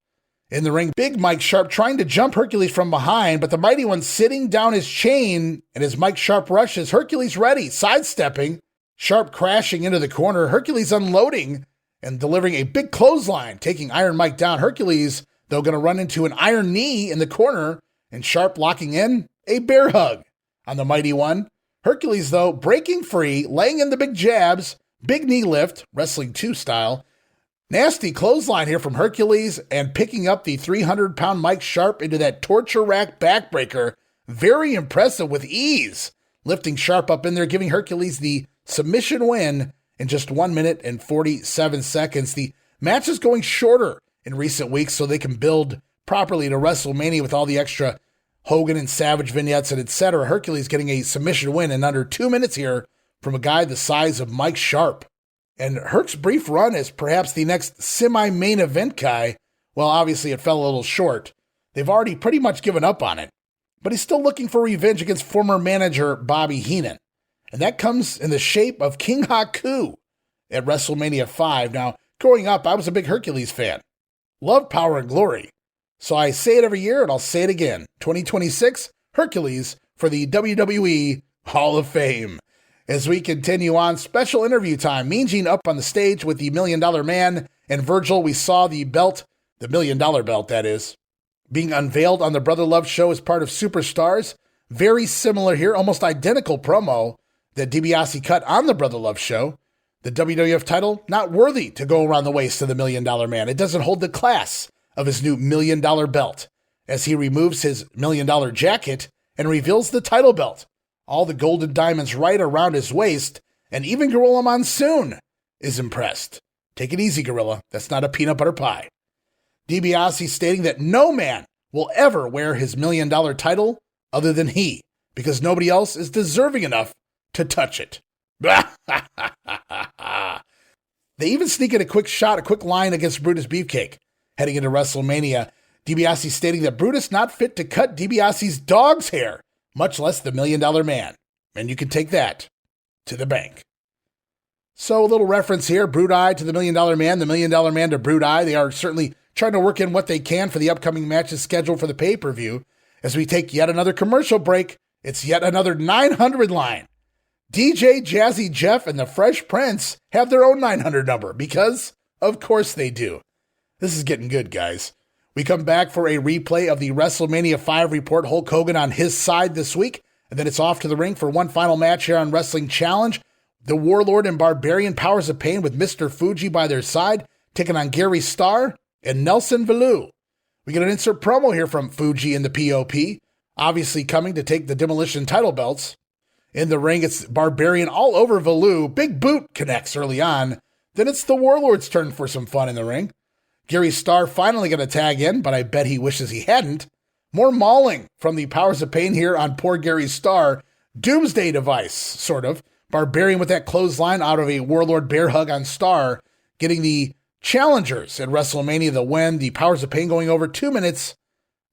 In the ring, Big Mike Sharp trying to jump Hercules from behind, but the Mighty One sitting down his chain, and as Mike Sharp rushes, Hercules ready, sidestepping, Sharp crashing into the corner, Hercules unloading and delivering a big clothesline, taking Iron Mike down. Hercules, though, going to run into an iron knee in the corner, and Sharp locking in a bear hug on the Mighty One. Hercules, though, breaking free, laying in the big jabs, big knee lift, Wrestling 2 style. Nasty clothesline here from Hercules and picking up the 300-pound Mike Sharp into that torture rack backbreaker. Very impressive with ease. Lifting Sharp up in there, giving Hercules the submission win in just 1 minute and 47 seconds. The match is going shorter in recent weeks so they can build properly to WrestleMania with all the extra Hogan and Savage vignettes and etc. Hercules getting a submission win in under 2 minutes here from a guy the size of Mike Sharp. And Herc's brief run as perhaps the next semi-main event guy, well, obviously it fell a little short. They've already pretty much given up on it. But he's still looking for revenge against former manager Bobby Heenan. And that comes in the shape of King Haku at WrestleMania 5. Now, growing up, I was a big Hercules fan. Loved Power and Glory. So I say it every year, and I'll say it again. 2026, Hercules for the WWE Hall of Fame. As we continue on, special interview time. Mean Gene up on the stage with the $1 Million Man. And Virgil, we saw the belt, the $1 Million belt, that is, being unveiled on the Brother Love show as part of Superstars. Very similar here, almost identical promo that DiBiase cut on the Brother Love show. The WWF title, not worthy to go around the waist of the $1 Million Man. It doesn't hold the class of his new $1 Million belt as he removes his $1 Million jacket and reveals the title belt. All the golden diamonds right around his waist, and even Gorilla Monsoon is impressed. Take it easy, Gorilla. That's not a peanut butter pie. DiBiase stating that no man will ever wear his $1 Million title other than he, because nobody else is deserving enough to touch it. They even sneak in a quick line against Brutus Beefcake. Heading into WrestleMania, DiBiase stating that Brutus not fit to cut DiBiase's dog's hair, much less the $1 Million Man. And you can take that to the bank. So a little reference here, Brute Eye to the $1 Million Man, the $1 Million Man to Brute Eye. They are certainly trying to work in what they can for the upcoming matches scheduled for the pay-per-view. As we take yet another commercial break, it's yet another 900 line. DJ Jazzy Jeff and the Fresh Prince have their own 900 number because, of course they do. This is getting good, guys. We come back for a replay of the WrestleMania 5 report. Hulk Hogan on his side this week. And then it's off to the ring for one final match here on Wrestling Challenge. The Warlord and Barbarian Powers of Pain with Mr. Fuji by their side, taking on Gary Starr and Nelson Velou. We get an insert promo here from Fuji in the POP, obviously coming to take the Demolition title belts. In the ring, it's Barbarian all over Velou. Big boot connects early on. Then it's the Warlord's turn for some fun in the ring. Gary Starr finally going to tag in, but I bet he wishes he hadn't. More mauling from the Powers of Pain here on poor Gary Starr. Doomsday device, sort of. Barbarian with that clothesline out of a Warlord bear hug on Starr, getting the challengers at WrestleMania the win. The Powers of Pain going over 2 minutes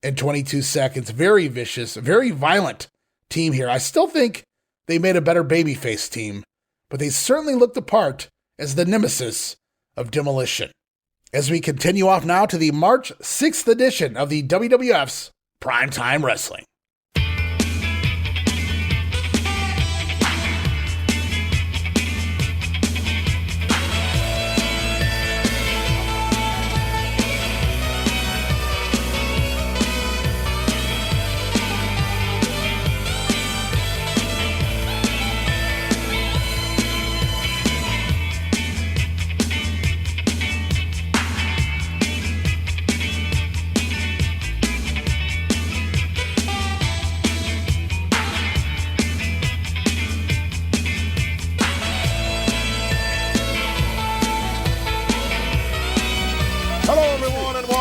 and 22 seconds. Very vicious, very violent team here. I still think they made a better babyface team, but they certainly looked the part as the nemesis of Demolition. As we continue off now to the March 6th edition of the WWF's Primetime Wrestling.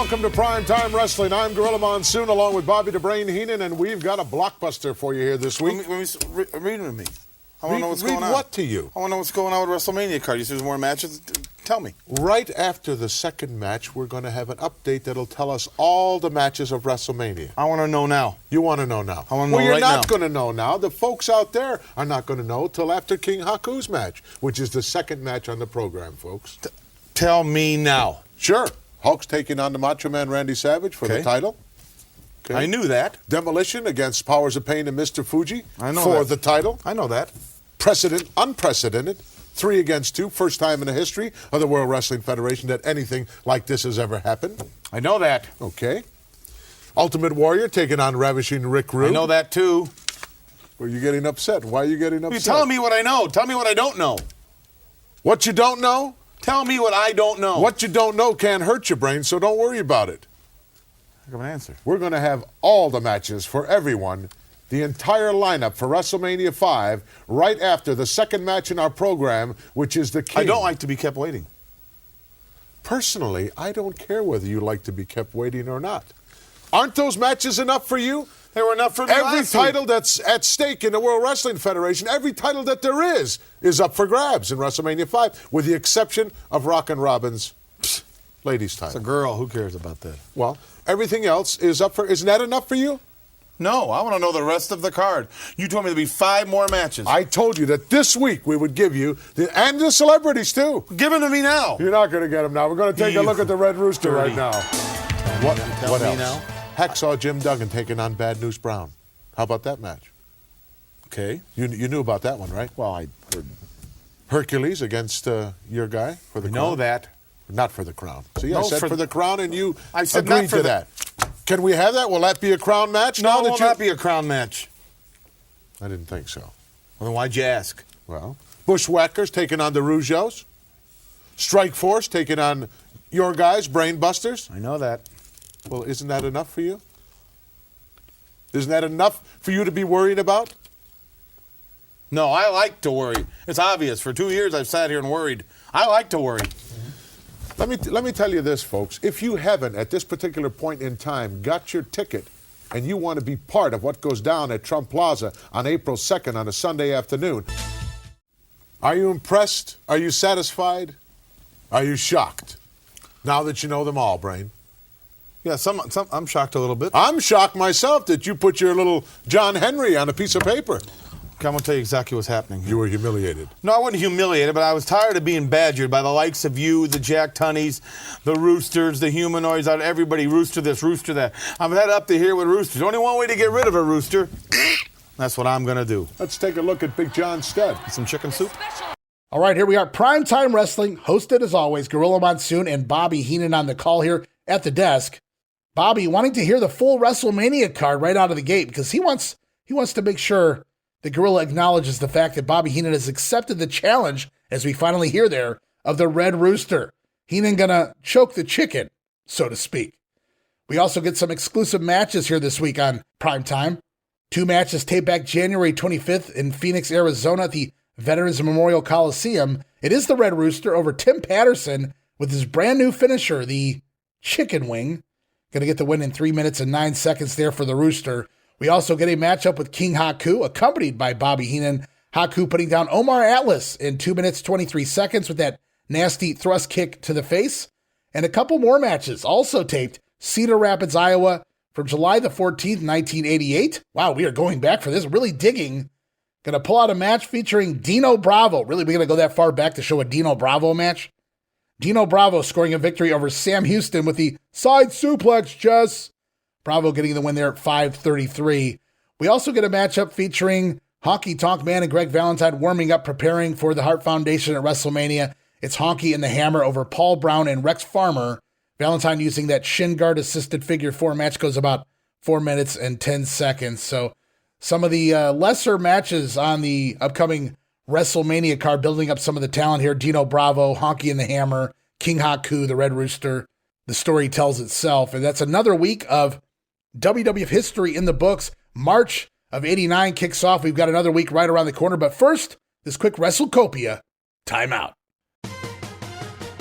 Welcome to Primetime Wrestling. I'm Gorilla Monsoon along with Bobby the Brain Heenan, and we've got a blockbuster for you here this week. Read with me. I want to know what's going on. Read what to you? I want to know what's going on with WrestleMania card. You said there's more matches. Tell me. Right after the second match, we're going to have an update that'll tell us all the matches of WrestleMania. I want to know now. You want to know now? I want to know right now. Well, you're not going to know now. The folks out there are not going to know till after King Haku's match, which is the second match on the program, folks. Tell me now. Sure. Hulk's taking on the Macho Man Randy Savage for the title. Okay. I knew that. Demolition against Powers of Pain and Mr. Fuji for the title. I know that. Unprecedented. 3 against 2. First time in the history of the World Wrestling Federation that anything like this has ever happened. I know that. Okay. Ultimate Warrior taking on Ravishing Rick Rude. I know that too. Well, you're getting upset. Why are you getting upset? You're telling me what I know. Tell me what I don't know. What you don't know? Tell me what I don't know. What you don't know can't hurt your brain, so don't worry about it. I have an answer. We're going to have all the matches for everyone, the entire lineup for WrestleMania 5, right after the second match in our program, which is the King. I don't like to be kept waiting. Personally, I don't care whether you like to be kept waiting or not. Aren't those matches enough for you? They were enough for me Every last title week. that's at stake in the World Wrestling Federation, every title that there is up for grabs in WrestleMania 5, with the exception of Rockin' Robin's ladies' title. It's a girl. Who cares about that? Well, everything else is up for... Isn't that enough for you? No, I want to know the rest of the card. You told me there'd be 5 more matches. I told you that this week we would give you, and the celebrities too. Give them to me now. You're not going to get them now. We're going to take a look at the Red Rooster right now. What me else? now? Hacksaw Jim Duggan taking on Bad News Brown. How about that match? Okay. You knew about that one, right? Well, I heard. Hercules against your guy for the crown. Know that. Not for the crown. See, No, I said for the crown, and you I said agreed not for to the- that. Can we have that? Will that be a crown match? No, now it that will not be a crown match. I didn't think so. Well, then why'd you ask? Well, Bushwhackers taking on the Rougeos. Strike Force taking on your guys, Brainbusters. I know that. Well, isn't that enough for you? Isn't that enough for you to be worried about? No, I like to worry. It's obvious. For 2 years, I've sat here and worried. I like to worry. Let me tell you this, folks. If you haven't, at this particular point in time, got your ticket and you want to be part of what goes down at Trump Plaza on April 2nd on a Sunday afternoon, are you impressed? Are you satisfied? Are you shocked? Now that you know them all, Brain. Yeah, some I'm shocked a little bit. I'm shocked myself that you put your little John Henry on a piece of paper. I'm going to tell you exactly what's happening here. You were humiliated. No, I wasn't humiliated, but I was tired of being badgered by the likes of you, the Jack Tunneys, the Roosters, the Humanoids, everybody, Rooster this, Rooster that. I'm head up to here with Roosters. Only one way to get rid of a Rooster. That's what I'm going to do. Let's take a look at Big John Stead. Some chicken soup. All right, here we are. Primetime Wrestling, hosted as always, Gorilla Monsoon and Bobby Heenan on the call here at the desk. Bobby wanting to hear the full WrestleMania card right out of the gate because he wants to make sure the Gorilla acknowledges the fact that Bobby Heenan has accepted the challenge, as we finally hear there, of the Red Rooster. Heenan gonna choke the chicken, so to speak. We also get some exclusive matches here this week on Primetime. 2 matches taped back January 25th in Phoenix, Arizona at the Veterans Memorial Coliseum. It is the Red Rooster over Tim Patterson with his brand new finisher, the Chicken Wing. Gonna get the win in 3 minutes and 9 seconds there for the Rooster. We also get a matchup with King Haku, accompanied by Bobby Heenan. Haku putting down Omar Atlas in 2 minutes, 23 seconds with that nasty thrust kick to the face. And a couple more matches also taped. Cedar Rapids, Iowa from July the 14th, 1988. Wow, we are going back for this, really digging. Gonna pull out a match featuring Dino Bravo. Really, we're gonna go that far back to show a Dino Bravo match? Dino Bravo scoring a victory over Sam Houston with the side suplex, Jess. Bravo getting the win there at 5:33. We also get a matchup featuring Honky Tonk Man and Greg Valentine warming up, preparing for the Hart Foundation at WrestleMania. It's Honky and the Hammer over Paul Brown and Rex Farmer. Valentine using that shin guard assisted figure 4 match goes about 4 minutes and 10 seconds. So some of the lesser matches on the upcoming WrestleMania card, building up some of the talent here. Dino Bravo, Honky and the Hammer, King Haku, the Red Rooster. The story tells itself. And that's another week of WWF history in the books. March of 89 kicks off. We've got another week right around the corner. But first, this quick WrestleCopia timeout.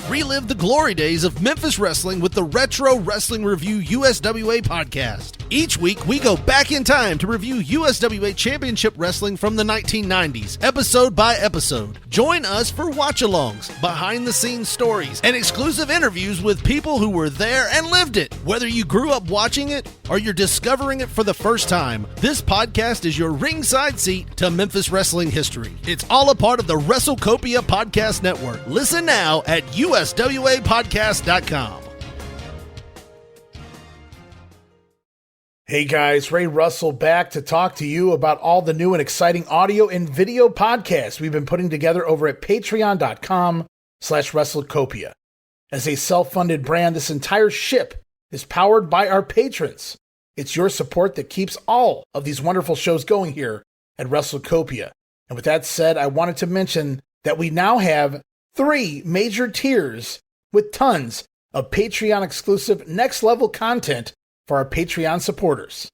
Relive the glory days of Memphis wrestling with the Retro Wrestling Review USWA podcast. Each week, we go back in time to review USWA Championship Wrestling from the 1990s, episode by episode. Join us for watch-alongs, behind-the-scenes stories, and exclusive interviews with people who were there and lived it. Whether you grew up watching it or you're discovering it for the first time, this podcast is your ringside seat to Memphis wrestling history. It's all a part of the WrestleCopia Podcast Network. Listen now at USWApodcast.com. Hey guys, Ray Russell back to talk to you about all the new and exciting audio and video podcasts we've been putting together over at patreon.com/WrestleCopia. As a self-funded brand, this entire ship is powered by our patrons. It's your support that keeps all of these wonderful shows going here at WrestleCopia. And with that said, I wanted to mention that we now have 3 major tiers with tons of Patreon-exclusive next-level content for our Patreon supporters.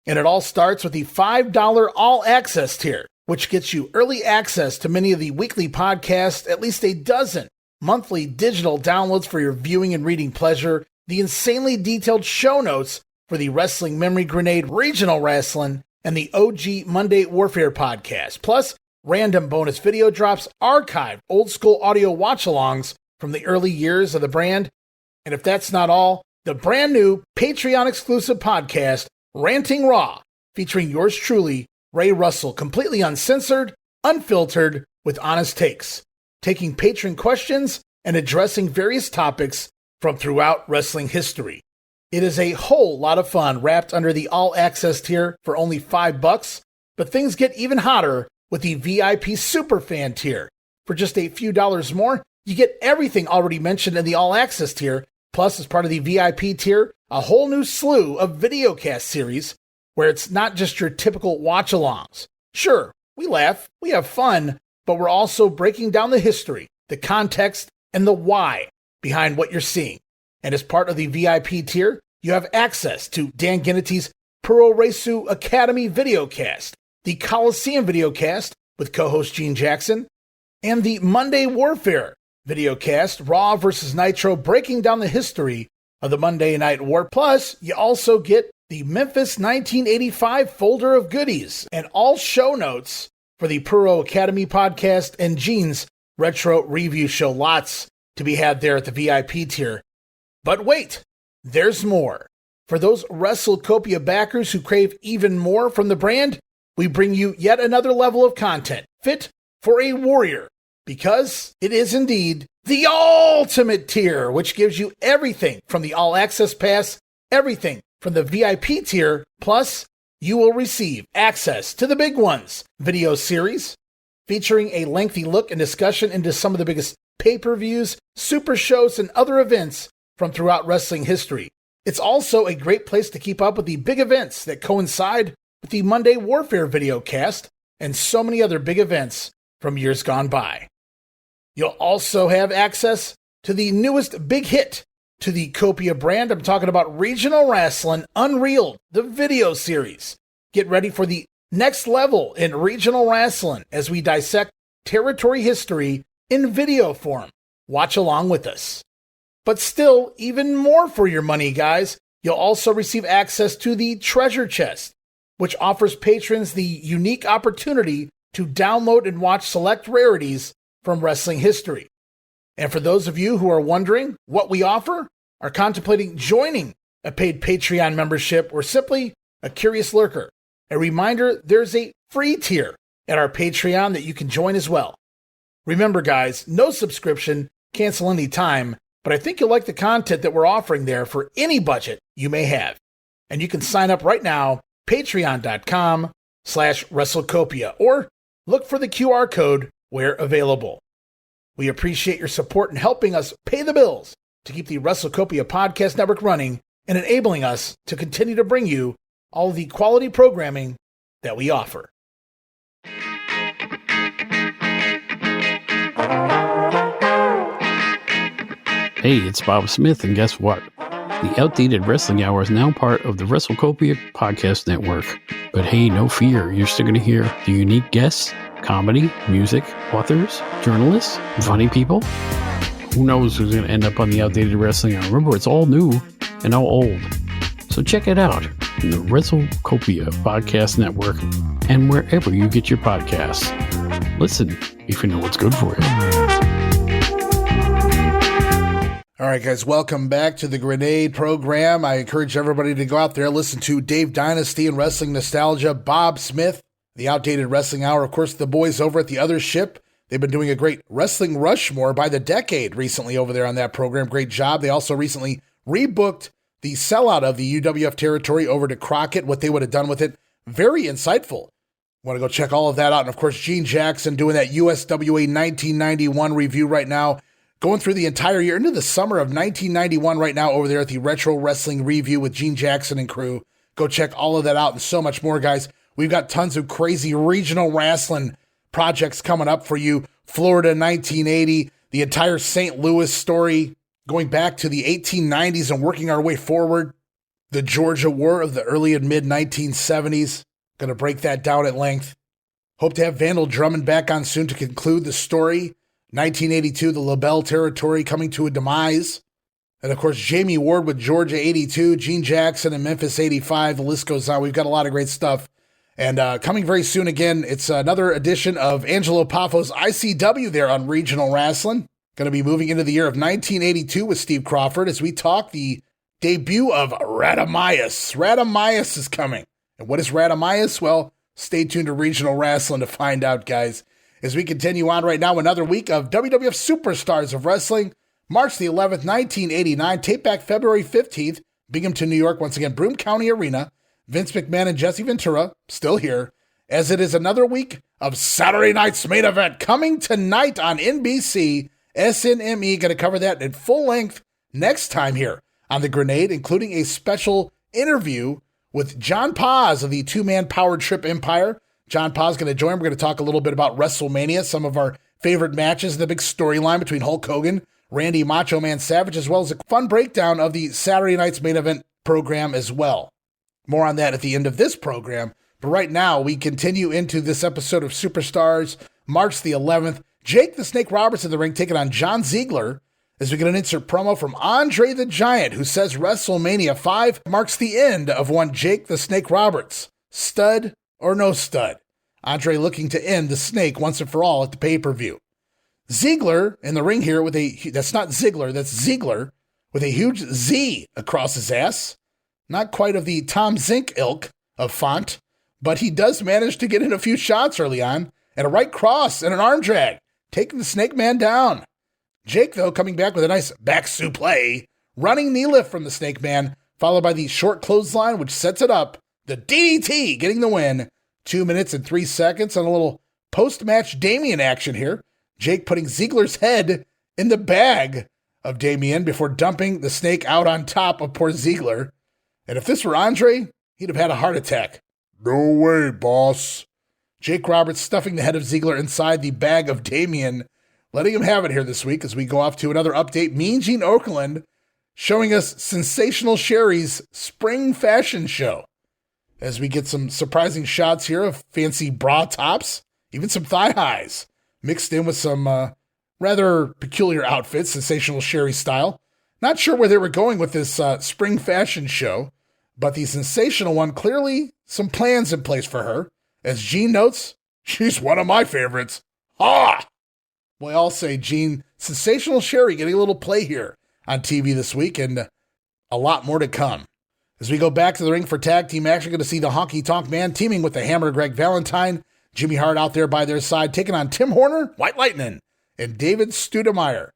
And it all starts with the $5 all-access tier, which gets you early access to many of the weekly podcasts, at least a dozen monthly digital downloads for your viewing and reading pleasure, the insanely detailed show notes for the Wrestling Memory Grenade Regional Wrestling and the OG Monday Warfare podcast, plus random bonus video drops, archived old school audio watch-alongs from the early years of the brand. And if that's not all, the brand new Patreon exclusive podcast, Ranting Raw, featuring yours truly, Ray Russell, completely uncensored, unfiltered, with honest takes, taking patron questions and addressing various topics from throughout wrestling history. It is a whole lot of fun wrapped under the all-access tier for only $5, but things get even hotter with the VIP Superfan tier. For just a few dollars more, you get everything already mentioned in the all-access tier, plus as part of the VIP tier, a whole new slew of videocast series where it's not just your typical watch-alongs. Sure, we laugh, we have fun, but we're also breaking down the history, the context, and the why behind what you're seeing. And as part of the VIP tier, you have access to Dan Gennety's Puro Resu Academy videocast, the Coliseum videocast with co-host Gene Jackson, and the Monday Warfare videocast, Raw vs. Nitro, breaking down the history of the Monday Night War. Plus, you also get the Memphis 1985 folder of goodies and all show notes for the Puro Academy podcast and Gene's retro review show. Lots to be had there at the VIP tier. But wait, there's more. For those WrestleCopia backers who crave even more from the brand, we bring you yet another level of content fit for a warrior, because it is indeed the ultimate tier, which gives you everything from the all-access pass, everything from the VIP tier, plus you will receive access to the big ones video series featuring a lengthy look and discussion into some of the biggest pay-per-views, super shows, and other events from throughout wrestling history. It's also a great place to keep up with the big events that coincide with the Monday Warfare videocast and so many other big events from years gone by. You'll also have access to the newest big hit to the Copia brand. I'm talking about Regional Wrestling Unreal, the video series. Get ready for the next level in regional wrestling as we dissect territory history in video form. Watch along with us. But still, even more for your money, guys. You'll also receive access to the Treasure Chest, which offers patrons the unique opportunity to download and watch select rarities from wrestling history. And for those of you who are wondering what we offer, are contemplating joining a paid Patreon membership, or simply a curious lurker, a reminder there's a free tier at our Patreon that you can join as well. Remember, guys, no subscription, cancel any time, but I think you'll like the content that we're offering there for any budget you may have. And you can sign up right now, patreon.com/WrestleCopia, or look for the QR code where available. We appreciate your support in helping us pay the bills to keep the WrestleCopia podcast network running and enabling us to continue to bring you all the quality programming that we offer. Hey, it's Bob Smith, and guess what? The Outdated Wrestling Hour is now part of the WrestleCopia Podcast Network. But hey, no fear, you're still going to hear the unique guests, comedy, music, authors, journalists, funny people. Who knows who's going to end up on the Outdated Wrestling Hour? Remember, it's all new and all old. So check it out in the WrestleCopia Podcast Network and wherever you get your podcasts. Listen if you know what's good for you. All right, guys, welcome back to the Grenade program. I encourage everybody to go out there, listen to Dave Dynasty and Wrestling Nostalgia, Bob Smith, the Outdated Wrestling Hour. Of course, the boys over at the Other Ship, they've been doing a great Wrestling Rushmore by the decade recently over there on that program. Great job. They also recently rebooked the sellout of the UWF territory over to Crockett, what they would have done with it. Very insightful. Want to go check all of that out. And, of course, Gene Jackson doing that USWA 1991 review right now. Going through the entire year into the summer of 1991 right now over there at the Retro Wrestling Review with Gene Jackson and crew. Go check all of that out and so much more, guys. We've got tons of crazy regional wrestling projects coming up for you. Florida 1980, the entire St. Louis story, going back to the 1890s and working our way forward. The Georgia War of the early and mid 1970s. Going to break that down at length. Hope to have Vandal Drummond back on soon to conclude the story. 1982, the LaBelle territory coming to a demise. And, of course, Jamie Ward with Georgia 82, Gene Jackson and Memphis 85. The list goes on. We've got a lot of great stuff. And coming very soon again, it's another edition of Angelo Paffo's ICW there on Regional Wrestling. Going to be moving into the year of 1982 with Steve Crawford as we talk the debut of Radamias. Radamias is coming. And what is Radamias? Well, stay tuned to Regional Wrestling to find out, guys. As we continue on right now, another week of WWF Superstars of Wrestling. March the 11th, 1989. Tape back February 15th. Binghamton, New York. Once again, Broome County Arena. Vince McMahon and Jesse Ventura still here. As it is another week of Saturday Night's Main Event coming tonight on NBC. SNME going to cover that in full length next time here on The Grenade, including a special interview with John Paz of the two-man Power Trip Empire. John Paz going to join. We're going to talk a little bit about WrestleMania, some of our favorite matches, the big storyline between Hulk Hogan, Randy Macho Man Savage, as well as a fun breakdown of the Saturday Night's Main Event program as well. More on that at the end of this program. But right now, we continue into this episode of Superstars, March the 11th. Jake the Snake Roberts in the ring taking on John Ziegler as we get an insert promo from Andre the Giant, who says WrestleMania 5 marks the end of one Jake the Snake Roberts. Stud or no stud? Andre looking to end the Snake once and for all at the pay-per-view. Ziegler in the ring here with that's not Ziegler, that's Ziegler, with a huge Z across his ass. Not quite of the Tom Zink ilk of font, but he does manage to get in a few shots early on, and a right cross and an arm drag, taking the Snake Man down. Jake, though, coming back with a nice back suplex, running knee lift from the Snake Man, followed by the short clothesline, which sets it up. The DDT getting the win. 2 minutes and 3 seconds on a little post-match Damien action here. Jake putting Ziegler's head in the bag of Damien before dumping the Snake out on top of poor Ziegler. And if this were Andre, he'd have had a heart attack. No way, boss. Jake Roberts stuffing the head of Ziegler inside the bag of Damien, letting him have it here this week as we go off to another update. Mean Gene Okerlund showing us Sensational Sherry's spring fashion show as we get some surprising shots here of fancy bra tops, even some thigh highs, mixed in with some rather peculiar outfits, Sensational Sherry style. Not sure where they were going with this spring fashion show, but the Sensational one, clearly some plans in place for her. As Gene notes, she's one of my favorites. Ha! Boy, I'll say, Gene, Sensational Sherry getting a little play here on TV this week, and a lot more to come. As we go back to the ring for tag team action, going to see the Honky Tonk Man teaming with the Hammer Greg Valentine. Jimmy Hart out there by their side, taking on Tim Horner, White Lightning, and David Studemeyer.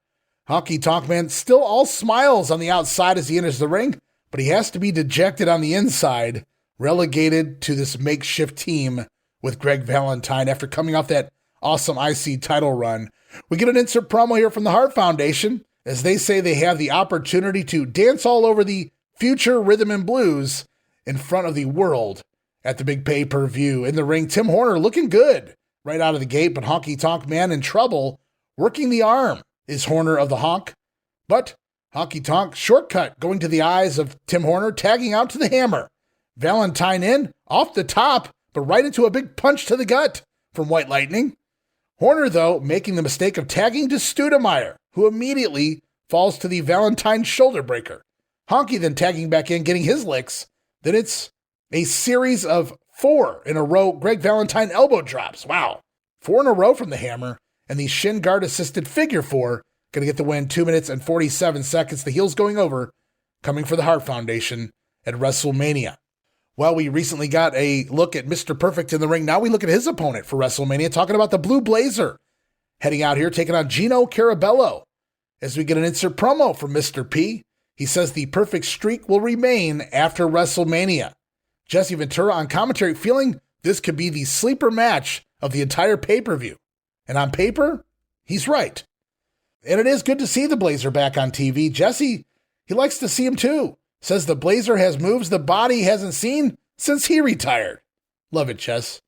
Honky Tonk Man still all smiles on the outside as he enters the ring, but he has to be dejected on the inside, relegated to this makeshift team with Greg Valentine after coming off that awesome IC title run. We get an insert promo here from the Hart Foundation as they say they have the opportunity to dance all over the future rhythm and blues in front of the world at the big pay-per-view. In the ring, Tim Horner looking good right out of the gate, but Honky Tonk Man in trouble. Working the arm is Horner of the Honk, but Honky Tonk shortcut going to the eyes of Tim Horner, tagging out to the Hammer. Valentine in, off the top, but right into a big punch to the gut from White Lightning. Horner, though, making the mistake of tagging to Studemeyer, who immediately falls to the Valentine shoulder breaker. Honky then tagging back in, getting his licks. Then it's a series of 4 in a row Greg Valentine elbow drops. Wow. 4 in a row from the Hammer, and the shin guard assisted figure 4 going to get the win. 2 minutes and 47 seconds. The heels going over, coming for the Hart Foundation at WrestleMania. Well, we recently got a look at Mr. Perfect in the ring. Now we look at his opponent for WrestleMania, talking about the Blue Blazer. Heading out here, taking on Gino Carabello. As we get an insert promo from Mr. P, he says the perfect streak will remain after WrestleMania. Jesse Ventura on commentary feeling this could be the sleeper match of the entire pay-per-view. And on paper, he's right. And it is good to see the Blazer back on TV. Jesse, he likes to see him too. Says the Blazer has moves the body hasn't seen since he retired. Love it, Jess.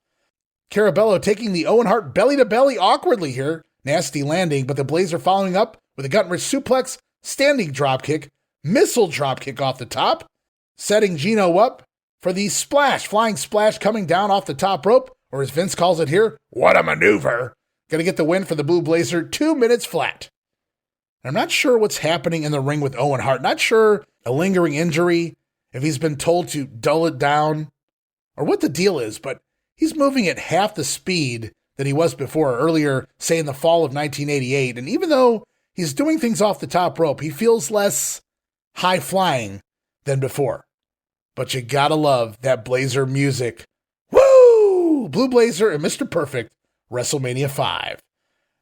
Carabello taking the Owen Hart belly-to-belly awkwardly here. Nasty landing, but the Blazer following up with a gut-wrench suplex, standing dropkick, missile dropkick off the top, setting Gino up for the splash, flying splash coming down off the top rope, or as Vince calls it here, what a maneuver. Going to get the win for the Blue Blazer, 2 minutes flat. I'm not sure what's happening in the ring with Owen Hart. Not sure a lingering injury, if he's been told to dull it down, or what the deal is, but he's moving at half the speed than he was before, earlier, say in the fall of 1988. And even though he's doing things off the top rope, he feels less high-flying than before. But you gotta love that Blazer music. Woo! Blue Blazer and Mr. Perfect, WrestleMania 5.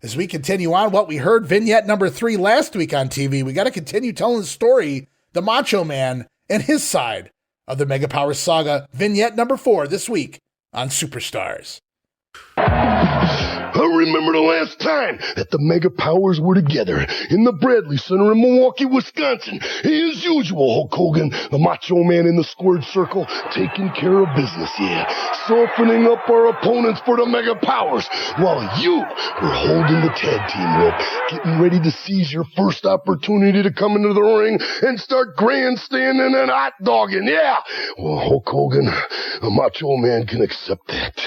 As we continue on what we heard, vignette number 3 last week on TV, we got to continue telling the story, the Macho Man and his side of the Mega Powers saga. Vignette number 4 this week on Superstars. I remember the last time that the Mega Powers were together in the Bradley Center in Milwaukee, Wisconsin. As usual, Hulk Hogan, the Macho Man in the squared circle, taking care of business, softening up our opponents for the Mega Powers, while you were holding the tag team rope, getting ready to seize your first opportunity to come into the ring and start grandstanding and hot dogging, Well, Hulk Hogan, the Macho Man can accept that,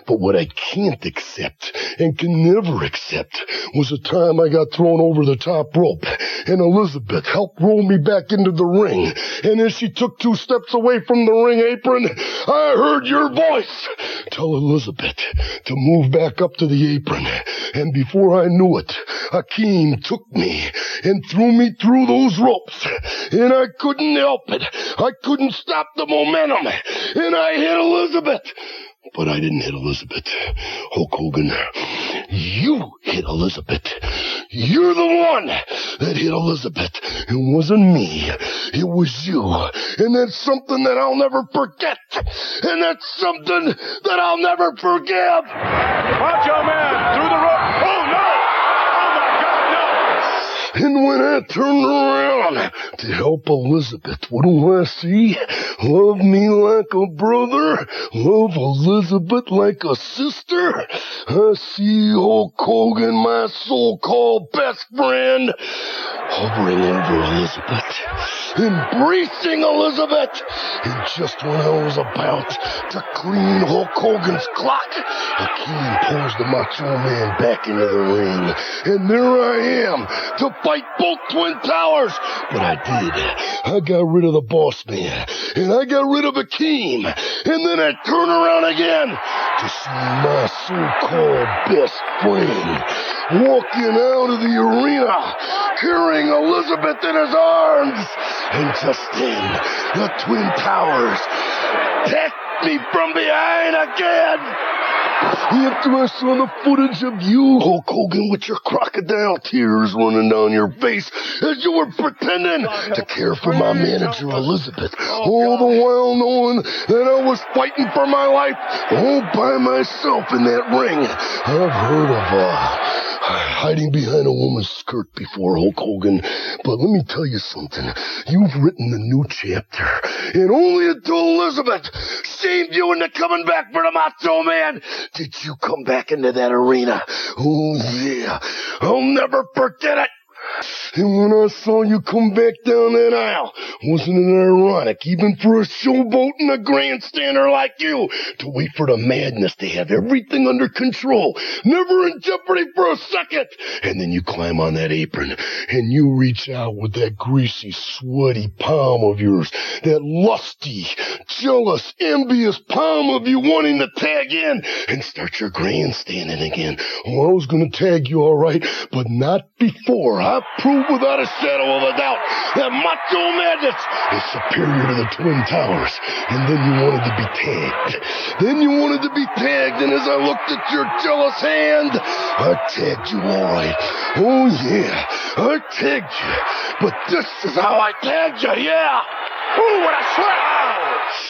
but what I can't accept and can never accept was the time I got thrown over the top rope and Elizabeth helped roll me back into the ring. And as she took 2 steps away from the ring apron, I heard your voice tell Elizabeth to move back up to the apron. And before I knew it, Hakeem took me and threw me through those ropes. And I couldn't help it. I couldn't stop the momentum. And I hit Elizabeth. But I didn't hit Elizabeth. Hulk Hogan, you hit Elizabeth. You're the one that hit Elizabeth. It wasn't me. It was you. And that's something that I'll never forget. And that's something that I'll never forgive. Macho Man through the rope. Oh, no! And when I turned around to help Elizabeth, what do I see? Love me like a brother, love Elizabeth like a sister. I see Hulk Hogan, my so-called best friend, hovering over Elizabeth, embracing Elizabeth. And just when I was about to clean Hulk Hogan's clock, Hakeem pulls the Macho Man back into the ring. And there I am to fight both Twin Towers. But I did. I got rid of the boss man. And I got rid of Hakeem. And then I turn around again to see my so-called best friend walking out of the arena, carrying Elizabeth in his arms. And just then, the Twin Towers attacked me from behind again. After I saw the footage of you, Hulk Hogan, with your crocodile tears running down your face as you were pretending to care for my manager, Elizabeth, all the while knowing that I was fighting for my life all by myself in that ring. I've heard of hiding behind a woman's skirt before, Hulk Hogan, but let me tell you something. You've written the new chapter, and only until Elizabeth saved you into coming back for the Macho Man did you come back into that arena. Oh, yeah. I'll never forget it. And when I saw you come back down that aisle, wasn't it ironic, even for a showboat and a grandstander like you, to wait for the madness to have everything under control, never in jeopardy for a second? And then you climb on that apron, and you reach out with that greasy, sweaty palm of yours, that lusty, jealous, envious palm of you wanting to tag in and start your grandstanding again. Oh, I was going to tag you all right, but not before I proved without a shadow of a doubt that Macho Madness is superior to the Twin Towers. And then you wanted to be tagged. And as I looked at your jealous hand, I tagged you all right. Oh, yeah, I tagged you. But this is how I tagged you, yeah. Ooh, what a slap!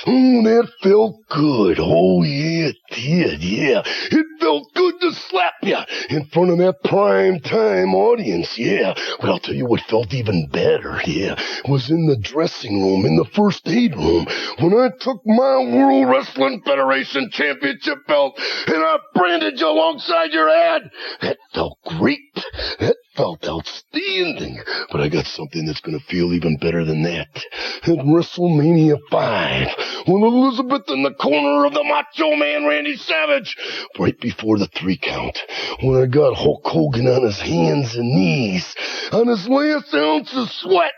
Oh, that felt good. Oh, yeah, it did, yeah. It felt good to slap you in front of that prime time audience, yeah. But I'll tell you what felt even better, yeah, was in the dressing room, in the first aid room, when I took my World Wrestling Federation Championship belt and I branded you alongside your head. That felt great. That felt outstanding. But I got something that's going to feel even better than that. At WrestleMania 5, 5 with Elizabeth in the corner of the Macho Man Randy Savage right before the 3 count, when I got Hulk Hogan on his hands and knees, on his last ounce of sweat,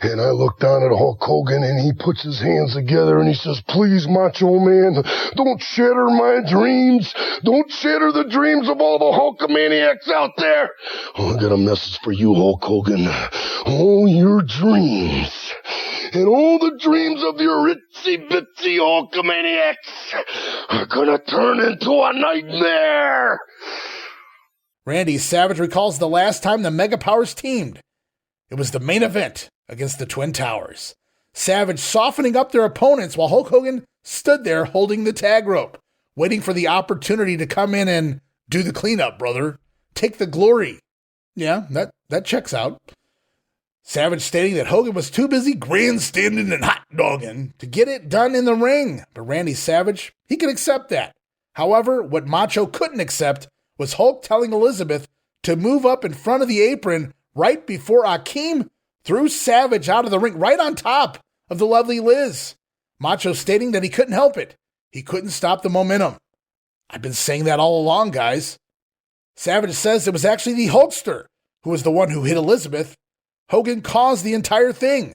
and I look down at Hulk Hogan and he puts his hands together and he says, please, Macho Man, don't shatter my dreams. Don't shatter the dreams of all the Hulkamaniacs out there. Oh, I got a message for you, Hulk Hogan. All your dreams and all the dreams of your itsy-bitsy Hulkamaniacs are gonna turn into a nightmare. Randy Savage recalls the last time the Mega Powers teamed. It was the main event against the Twin Towers. Savage softening up their opponents while Hulk Hogan stood there holding the tag rope, waiting for the opportunity to come in and do the cleanup, brother. Take the glory. Yeah, that checks out. Savage stating that Hogan was too busy grandstanding and hot dogging to get it done in the ring. But Randy Savage, he could accept that. However, what Macho couldn't accept was Hulk telling Elizabeth to move up in front of the apron right before Akeem threw Savage out of the ring right on top of the lovely Liz. Macho stating that he couldn't help it. He couldn't stop the momentum. I've been saying that all along, guys. Savage says it was actually the Hulkster who was the one who hit Elizabeth. Hogan caused the entire thing.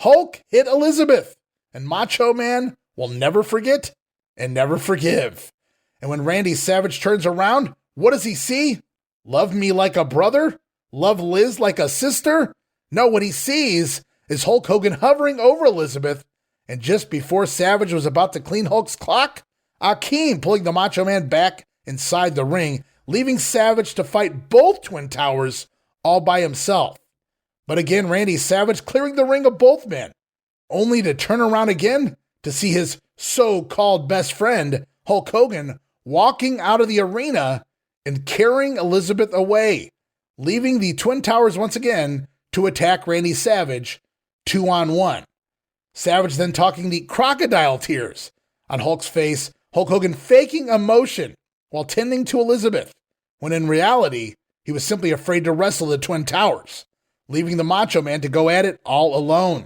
Hulk hit Elizabeth, and Macho Man will never forget and never forgive. And when Randy Savage turns around, what does he see? Love me like a brother? Love Liz like a sister? No, what he sees is Hulk Hogan hovering over Elizabeth, and just before Savage was about to clean Hulk's clock, Akeem pulling the Macho Man back inside the ring, leaving Savage to fight both Twin Towers all by himself. But again, Randy Savage clearing the ring of both men, only to turn around again to see his so-called best friend, Hulk Hogan, walking out of the arena and carrying Elizabeth away, leaving the Twin Towers once again to attack Randy Savage 2-on-1. Savage then talking the crocodile tears on Hulk's face, Hulk Hogan faking emotion while tending to Elizabeth, when in reality, he was simply afraid to wrestle the Twin Towers, leaving the Macho Man to go at it all alone.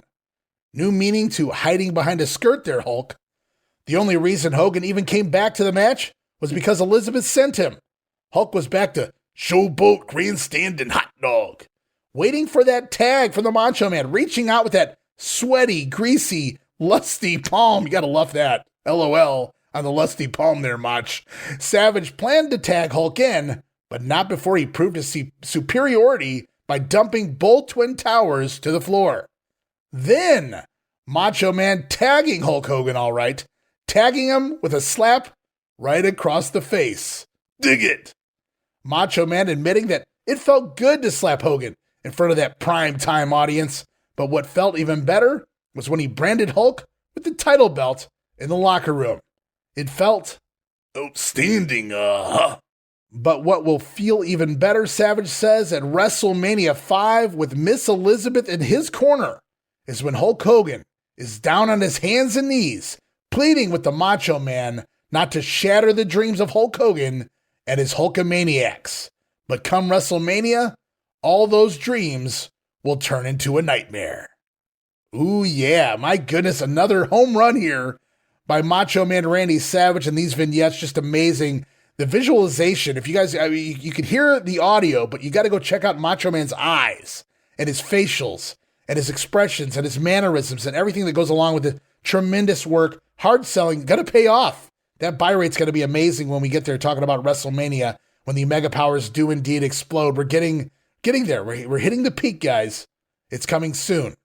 New meaning to hiding behind a skirt there, Hulk. The only reason Hogan even came back to the match was because Elizabeth sent him. Hulk was back to showboat, grandstand, and hot dog, waiting for that tag from the Macho Man, reaching out with that sweaty, greasy, lusty palm. You gotta love that. LOL on the lusty palm there, Mach. Savage planned to tag Hulk in, but not before he proved his superiority by dumping both Twin Towers to the floor. Then, Macho Man tagging Hulk Hogan, all right, tagging him with a slap right across the face. Dig it! Macho Man admitting that it felt good to slap Hogan in front of that prime-time audience, but what felt even better was when he branded Hulk with the title belt in the locker room. It felt outstanding, But what will feel even better, Savage says, at WrestleMania 5 with Miss Elizabeth in his corner is when Hulk Hogan is down on his hands and knees, pleading with the Macho Man not to shatter the dreams of Hulk Hogan and his Hulkamaniacs. But come WrestleMania, all those dreams will turn into a nightmare. Ooh, yeah, my goodness, another home run here by Macho Man Randy Savage, and these vignettes, just amazing. The visualization, if you guys, you can hear the audio, but you got to go check out Macho Man's eyes and his facials and his expressions and his mannerisms and everything that goes along with the tremendous work. Hard selling, going to pay off. That buy rate's going to be amazing when we get there talking about WrestleMania, when the Mega Powers do indeed explode. We're getting there. We're hitting the peak, guys. It's coming soon.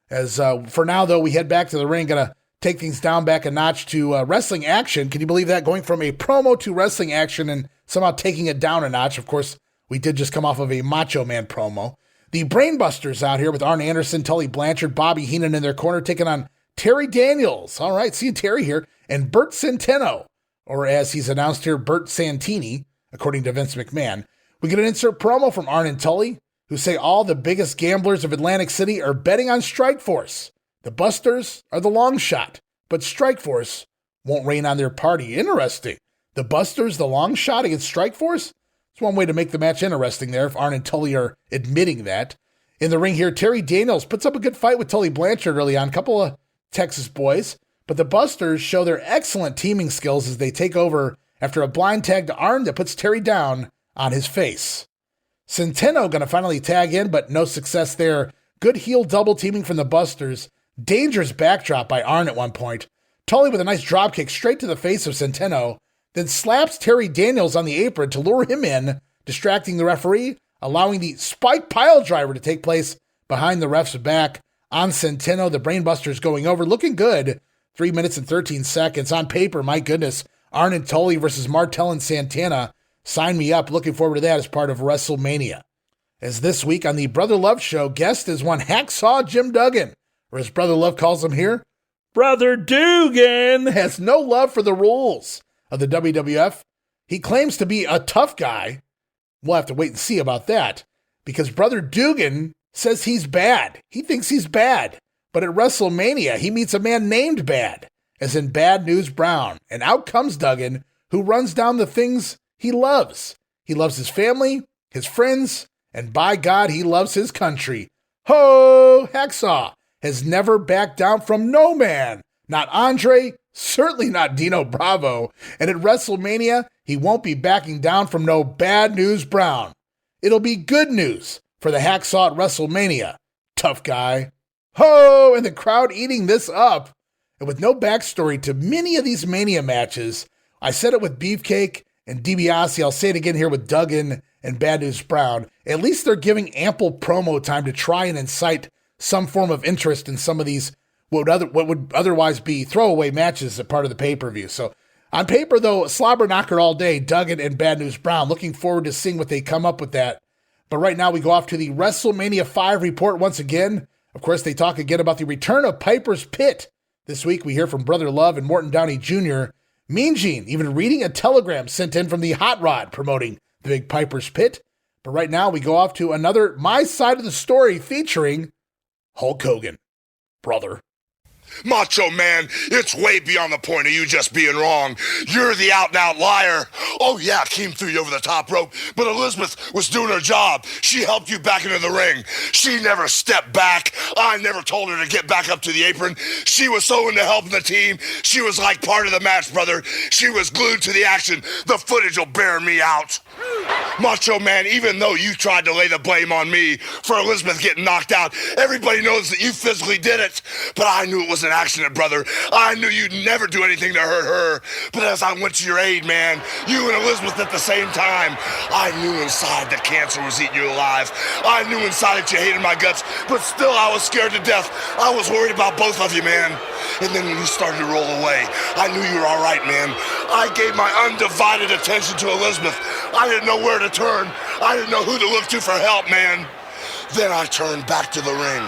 As for now, though, we head back to the ring, going to take things down back a notch to wrestling action. Can you believe that? Going from a promo to wrestling action and somehow taking it down a notch. Of course, we did just come off of a Macho Man promo. The Brainbusters out here with Arn Anderson, Tully Blanchard, Bobby Heenan in their corner, taking on Terry Daniels. All right, see Terry here. And Bert Centeno, or as he's announced here, Bert Santini, according to Vince McMahon. We get an insert promo from Arn and Tully, who say all the biggest gamblers of Atlantic City are betting on Strikeforce. The Busters are the long shot, but Strikeforce won't rain on their party. Interesting. The Busters, the long shot against Strikeforce? It's one way to make the match interesting there, if Arn and Tully are admitting that. In the ring here, Terry Daniels puts up a good fight with Tully Blanchard early on, a couple of Texas boys. but the Busters show their excellent teaming skills as they take over after a blind tag to Arn that puts Terry down on his face. Centeno going to finally tag in, but no success there. Good heel double teaming from the Busters. Dangerous backdrop by Arn at one point. Tully with a nice dropkick straight to the face of Centeno, then slaps Terry Daniels on the apron to lure him in, distracting the referee, allowing the spike pile driver to take place behind the ref's back on Centeno. The Brainbusters going over, looking good. 3 minutes and 13 seconds. On paper, my goodness, Arn and Tully versus Martel and Santana. Sign me up. Looking forward to that as part of WrestleMania. As this week on the Brother Love Show, guest is one Hacksaw Jim Duggan, or as Brother Love calls him here, Brother Dugan has no love for the rules of the WWF. He claims to be a tough guy. We'll have to wait and see about that, because Brother Dugan says he's bad. He thinks he's bad. But at WrestleMania, he meets a man named Bad, as in Bad News Brown. And out comes Duggan, who runs down the things he loves. He loves his family, his friends, and by God, he loves his country. Ho! Hacksaw has never backed down from no man. Not Andre, certainly not Dino Bravo. And at WrestleMania, he won't be backing down from no Bad News Brown. It'll be good news for the Hacksaw at WrestleMania. Tough guy. Ho! And the crowd eating this up. And with no backstory to many of these Mania matches, I said it with Beefcake and DiBiase. I'll say it again here with Duggan and Bad News Brown. At least they're giving ample promo time to try and incite some form of interest in some of these what would otherwise be throwaway matches as part of the pay-per-view. So on paper, though, slobber knocker all day, Duggan and Bad News Brown. Looking forward to seeing what they come up with that. But right now we go off to the WrestleMania 5 report once again. Of course, they talk again about the return of Piper's Pit. This week we hear from Brother Love and Morton Downey Jr. Mean Gene even reading a telegram sent in from the Hot Rod promoting the big Piper's Pit. But right now we go off to another My Side of the Story featuring Hulk Hogan. Brother. Macho Man, it's way beyond the point of you just being wrong. You're the out-and-out liar. Oh, yeah, I came through you over the top rope, but Elizabeth was doing her job. She helped you back into the ring. She never stepped back. I never told her to get back up to the apron. She was so into helping the team. She was like part of the match, brother. She was glued to the action. The footage will bear me out. Macho Man, even though you tried to lay the blame on me for Elizabeth getting knocked out, everybody knows that you physically did it. But I knew it was an accident, brother. I knew you'd never do anything to hurt her. But as I went to your aid, man, you and Elizabeth at the same time, I knew inside that cancer was eating you alive. I knew inside that you hated my guts, but still I was scared to death. I was worried about both of you, man. And then when you started to roll away, I knew you were all right, man. I gave my undivided attention to Elizabeth. I didn't know where to turn. I didn't know who to look to for help, man. Then I turned back to the ring.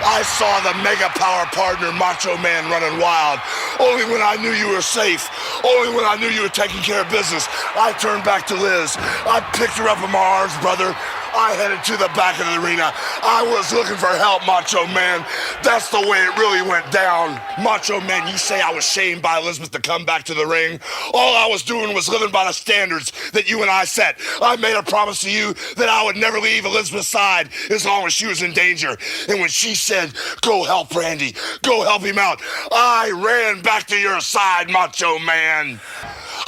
I saw the mega power partner Macho Man running wild. Only when I knew you were safe, only when I knew you were taking care of business, I turned back to Liz. I picked her up in my arms, brother. I headed to the back of the arena. I was looking for help, Macho Man. That's the way it really went down. Macho Man, you say I was shamed by Elizabeth to come back to the ring. All I was doing was living by the standards that you and I set. I made a promise to you that I would never leave Elizabeth's side as long as she was in danger. And when she said, go help Randy, go help him out, I ran back to your side, Macho Man.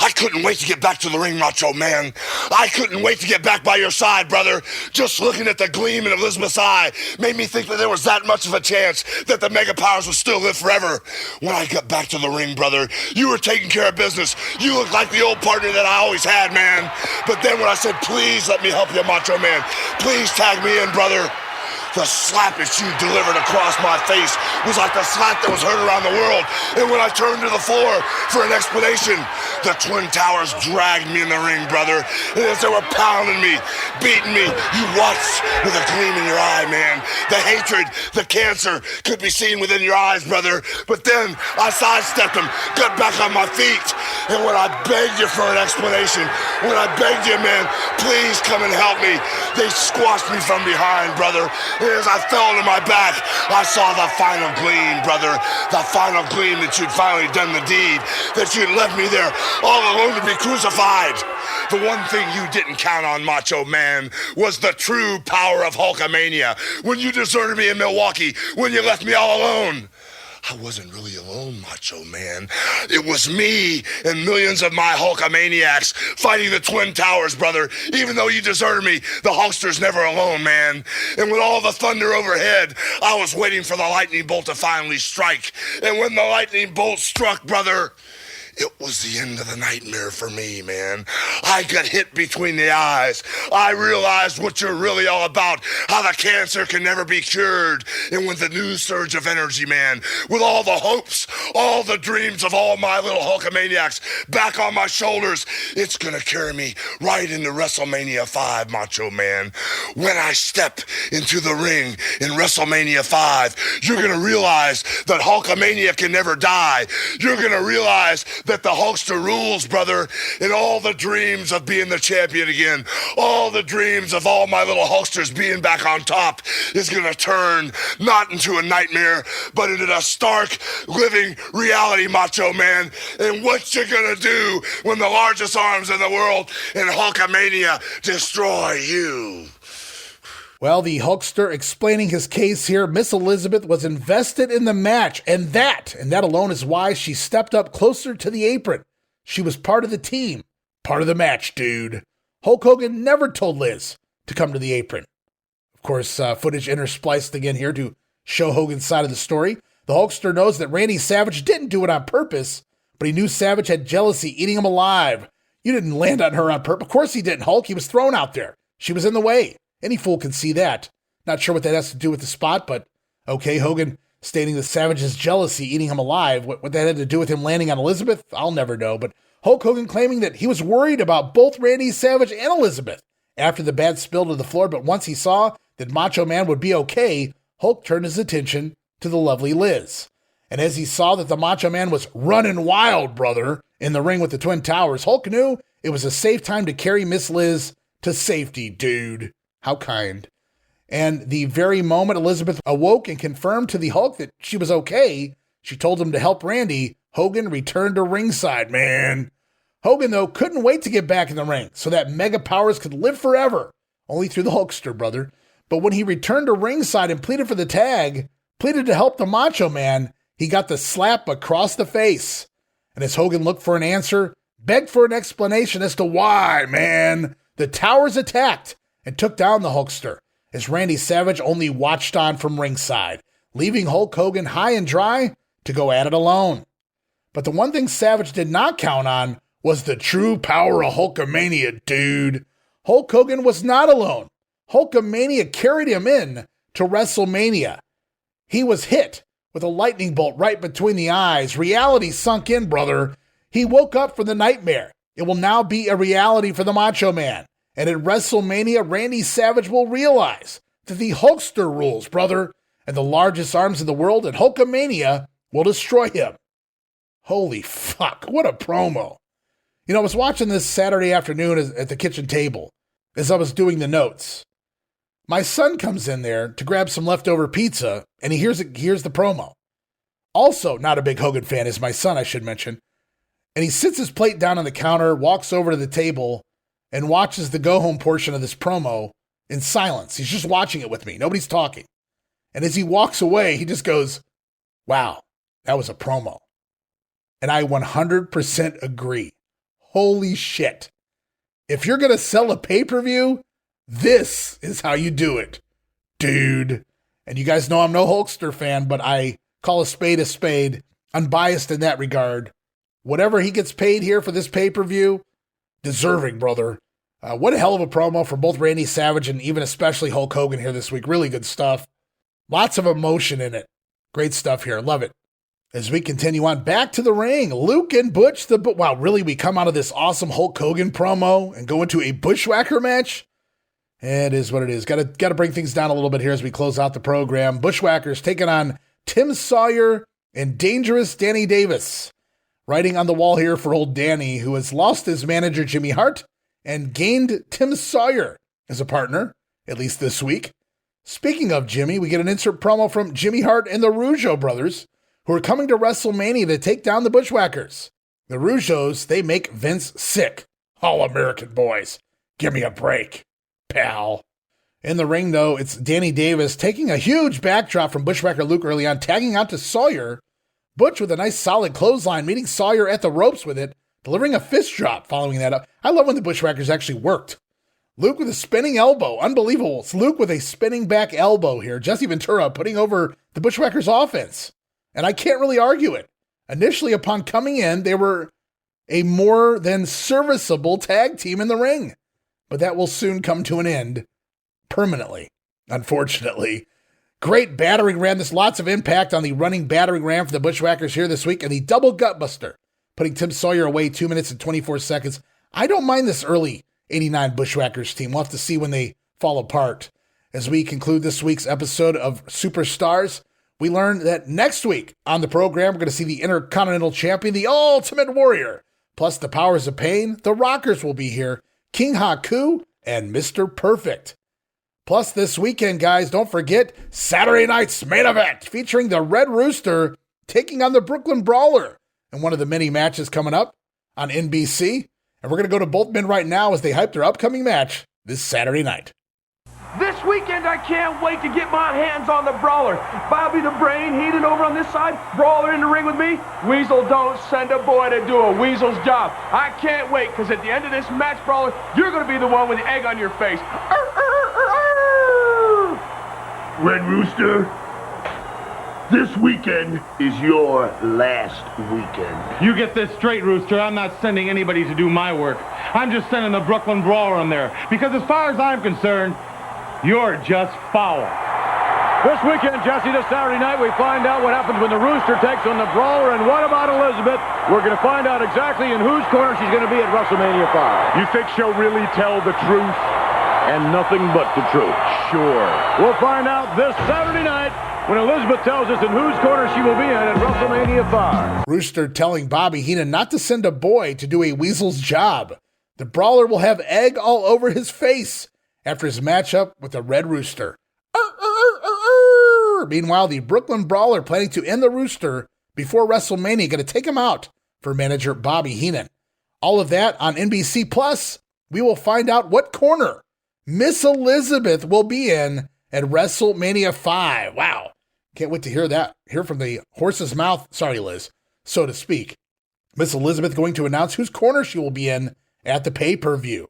I couldn't wait to get back to the ring, Macho Man. I couldn't wait to get back by your side, brother. Just looking at the gleam in Elizabeth's eye made me think that there was that much of a chance that the Mega Powers would still live forever. When I got back to the ring, brother, you were taking care of business. You looked like the old partner that I always had, man. But then when I said, please let me help you, Macho Man, please tag me in, brother, the slap that you delivered across my face was like the slap that was heard around the world. And when I turned to the floor for an explanation, the Twin Towers dragged me in the ring, brother. And as they were pounding me, beating me, you watched with a gleam in your eye, man. The hatred, the cancer could be seen within your eyes, brother. But then I sidestepped them, got back on my feet. And when I begged you for an explanation, when I begged you, man, please come and help me, they squashed me from behind, brother. And as I fell to my back, I saw the final gleam, brother. The final gleam that you'd finally done the deed, that you'd left me there all alone to be crucified. The one thing you didn't count on, Macho Man, was the true power of Hulkamania. When you deserted me in Milwaukee, when you left me all alone, I wasn't really alone, Macho Man. It was me and millions of my Hulkamaniacs fighting the Twin Towers, brother. Even though you deserted me, the Hulkster's never alone, man. And with all the thunder overhead, I was waiting for the lightning bolt to finally strike. And when the lightning bolt struck, brother, it was the end of the nightmare for me, man. I got hit between the eyes. I realized what you're really all about, how the cancer can never be cured. And with the new surge of energy, man, with all the hopes, all the dreams of all my little Hulkamaniacs back on my shoulders, it's gonna carry me right into WrestleMania 5, Macho Man. When I step into the ring in WrestleMania 5, you're gonna realize that Hulkamania can never die. You're gonna realize that the Hulkster rules, brother, and all the dreams of being the champion again, all the dreams of all my little Hulksters being back on top is going to turn not into a nightmare, but into a stark, living reality, Macho Man. And what you going to do when the largest arms in the world in Hulkamania destroy you? Well, the Hulkster explaining his case here, Miss Elizabeth was invested in the match, and that alone is why she stepped up closer to the apron. She was part of the team, part of the match, dude. Hulk Hogan never told Liz to come to the apron. Of course, footage interspliced again here to show Hogan's side of the story. The Hulkster knows that Randy Savage didn't do it on purpose, but he knew Savage had jealousy eating him alive. You didn't land on her on purpose. Of course he didn't, Hulk. He was thrown out there. She was in the way. Any fool can see that. Not sure what that has to do with the spot, but okay, Hogan stating that Savage's jealousy eating him alive. What that had to do with him landing on Elizabeth, I'll never know. But Hulk Hogan claiming that he was worried about both Randy Savage and Elizabeth after the bad spill to the floor, but once he saw that Macho Man would be okay, Hulk turned his attention to the lovely Liz. And as he saw that the Macho Man was running wild, brother, in the ring with the Twin Towers, Hulk knew it was a safe time to carry Miss Liz to safety, dude. How kind. And the very moment Elizabeth awoke and confirmed to the Hulk that she was okay, she told him to help Randy, Hogan returned to ringside, man. Hogan, though, couldn't wait to get back in the ring so that Mega Powers could live forever, only through the Hulkster, brother. But when he returned to ringside and pleaded for the tag, pleaded to help the Macho Man, he got the slap across the face. And as Hogan looked for an answer, begged for an explanation as to why, man, the Towers attacked and took down the Hulkster, as Randy Savage only watched on from ringside, leaving Hulk Hogan high and dry to go at it alone. But the one thing Savage did not count on was the true power of Hulkamania, dude. Hulk Hogan was not alone. Hulkamania carried him in to WrestleMania. He was hit with a lightning bolt right between the eyes. Reality sunk in, brother. He woke up from the nightmare. It will now be a reality for the Macho Man. And at WrestleMania, Randy Savage will realize that the Hulkster rules, brother, and the largest arms in the world, and Hulkamania will destroy him. Holy fuck, what a promo. You know, I was watching this Saturday afternoon at the kitchen table as I was doing the notes. My son comes in there to grab some leftover pizza, and he hears the promo. Also, not a big Hogan fan is my son, I should mention. And he sits his plate down on the counter, walks over to the table, and watches the go-home portion of this promo in silence. He's just watching it with me. Nobody's talking. And as he walks away, he just goes, wow, that was a promo. And I 100% agree. Holy shit. If you're going to sell a pay-per-view, this is how you do it, dude. And you guys know I'm no Hulkster fan, but I call a spade, unbiased in that regard. Whatever he gets paid here for this pay-per-view, deserving, brother. What a hell of a promo for both Randy Savage and even especially Hulk Hogan here this week. Really good stuff. Lots of emotion in it. Great stuff here. Love it. As we continue on back to the ring, Luke and Butch. Wow, really, we come out of this awesome Hulk Hogan promo and go into a Bushwhacker match? It is what it is. Got to bring things down a little bit here as we close out the program. Bushwhackers taking on Tim Sawyer and Dangerous Danny Davis. Writing on the wall here for old Danny, who has lost his manager Jimmy Hart and gained Tim Sawyer as a partner, at least this week. Speaking of Jimmy, we get an insert promo from Jimmy Hart and the Rougeau brothers, who are coming to WrestleMania to take down the Bushwhackers. The Rougeaus, they make Vince sick. All-American boys. Give me a break, pal. In the ring, though, it's Danny Davis taking a huge backdrop from Bushwhacker Luke early on, tagging out to Sawyer, Butch with a nice solid clothesline, meeting Sawyer at the ropes with it, delivering a fist drop following that up. I love when the Bushwhackers actually worked. Luke with a spinning elbow. Unbelievable. It's Luke with a spinning back elbow here. Jesse Ventura putting over the Bushwhackers offense. And I can't really argue it. Initially, upon coming in, they were a more than serviceable tag team in the ring. But that will soon come to an end. Permanently. Unfortunately. Great battering ram. There's lots of impact on the running battering ram for the Bushwhackers here this week. And the double gutbuster, putting Tim Sawyer away 2 minutes and 24 seconds. I don't mind this early 89 Bushwhackers team. We'll have to see when they fall apart. As we conclude this week's episode of Superstars, we learn that next week on the program, we're going to see the Intercontinental Champion, the Ultimate Warrior, plus the Powers of Pain. The Rockers will be here, King Haku, and Mr. Perfect. Plus this weekend, guys, don't forget Saturday night's main event featuring the Red Rooster taking on the Brooklyn Brawler in one of the many matches coming up on NBC. And we're going to go to both men right now as they hype their upcoming match this Saturday night. This weekend, I can't wait to get my hands on the Brawler. Bobby the Brain, Heenan over on this side, Brawler in the ring with me. Weasel don't send a boy to do a weasel's job. I can't wait, because at the end of this match, Brawler, you're going to be the one with the egg on your face. Red Rooster, this weekend is your last weekend. You get this straight, Rooster. I'm not sending anybody to do my work. I'm just sending the Brooklyn Brawler in there. Because as far as I'm concerned, you're just foul. This weekend, Jesse, this Saturday night, we find out what happens when the Rooster takes on the Brawler. And what about Elizabeth? We're going to find out exactly in whose corner she's going to be at WrestleMania 5. You think she'll really tell the truth? And nothing but the truth. Sure. We'll find out this Saturday night when Elizabeth tells us in whose corner she will be in at WrestleMania 5. Rooster telling Bobby Heenan not to send a boy to do a weasel's job. The Brawler will have egg all over his face after his matchup with the Red Rooster. Meanwhile, the Brooklyn Brawler planning to end the Rooster before WrestleMania, going to take him out for manager Bobby Heenan. All of that on NBC Plus. We will find out what corner Miss Elizabeth will be in at WrestleMania 5. Wow. Can't wait to hear from the horse's mouth, sorry Liz, so to speak. Miss Elizabeth going to announce whose corner she will be in at the pay-per-view.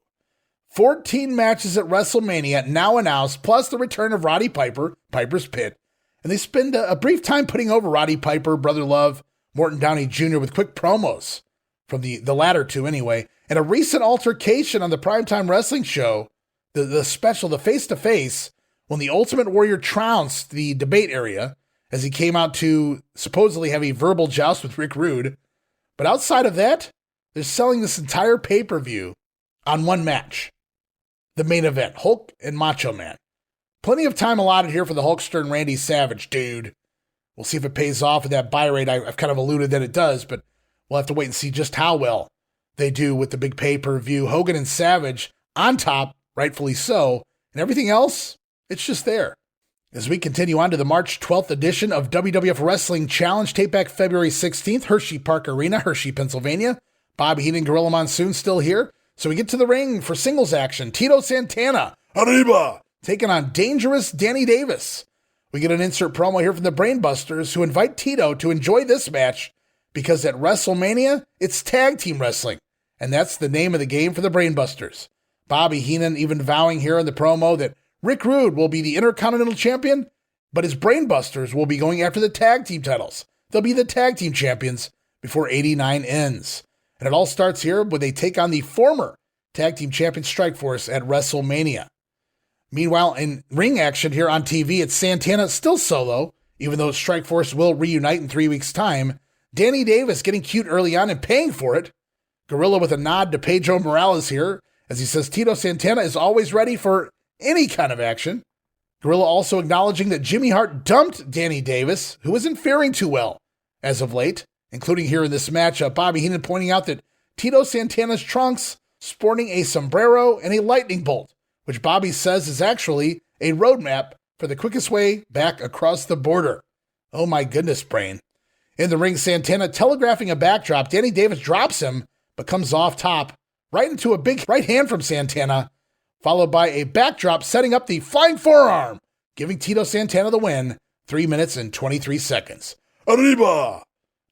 14 matches at WrestleMania now announced, plus the return of Roddy Piper, Piper's Pit. And they spend a brief time putting over Roddy Piper, Brother Love, Morton Downey Jr. with quick promos, from the latter two anyway, and a recent altercation on the Primetime Wrestling show, the special, the face-to-face, when the Ultimate Warrior trounced the debate area as he came out to supposedly have a verbal joust with Rick Rude. But outside of that, they're selling this entire pay-per-view on one match. The main event, Hulk and Macho Man. Plenty of time allotted here for the Hulkster and Randy Savage, dude. We'll see if it pays off at that buy rate. I've kind of alluded that it does, but we'll have to wait and see just how well they do with the big pay-per-view. Hogan and Savage on top, rightfully so, and everything else, it's just there. As we continue on to the March 12th edition of WWF Wrestling Challenge, tape back February 16th, Hershey Park Arena, Hershey, Pennsylvania. Bobby Heenan, Gorilla Monsoon still here. So we get to the ring for singles action. Tito Santana, Arriba, taking on Dangerous Danny Davis. We get an insert promo here from the Brainbusters, who invite Tito to enjoy this match because at WrestleMania, it's tag team wrestling. And that's the name of the game for the Brainbusters. Bobby Heenan even vowing here in the promo that Rick Rude will be the Intercontinental Champion, but his Brainbusters will be going after the tag team titles. They'll be the tag team champions before 89 ends. And it all starts here when they take on the former tag team champion Strikeforce at WrestleMania. Meanwhile, in ring action here on TV, it's Santana still solo, even though Strikeforce will reunite in 3 weeks' time. Danny Davis getting cute early on and paying for it. Gorilla with a nod to Pedro Morales here, as he says Tito Santana is always ready for any kind of action. Gorilla also acknowledging that Jimmy Hart dumped Danny Davis, who isn't faring too well as of late, including here in this matchup. Bobby Heenan pointing out that Tito Santana's trunks sporting a sombrero and a lightning bolt, which Bobby says is actually a roadmap for the quickest way back across the border. Oh my goodness, Brain. In the ring, Santana telegraphing a backdrop. Danny Davis drops him, but comes off top, right into a big right hand from Santana, followed by a backdrop setting up the flying forearm, giving Tito Santana the win, 3 minutes and 23 seconds. Arriba!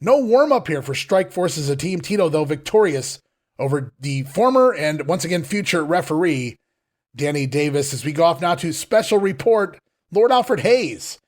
No warm-up here for Strike Forces, a Team Tito, though victorious over the former and once again future referee, Danny Davis. As we go off now to special report, Lord Alfred Hayes.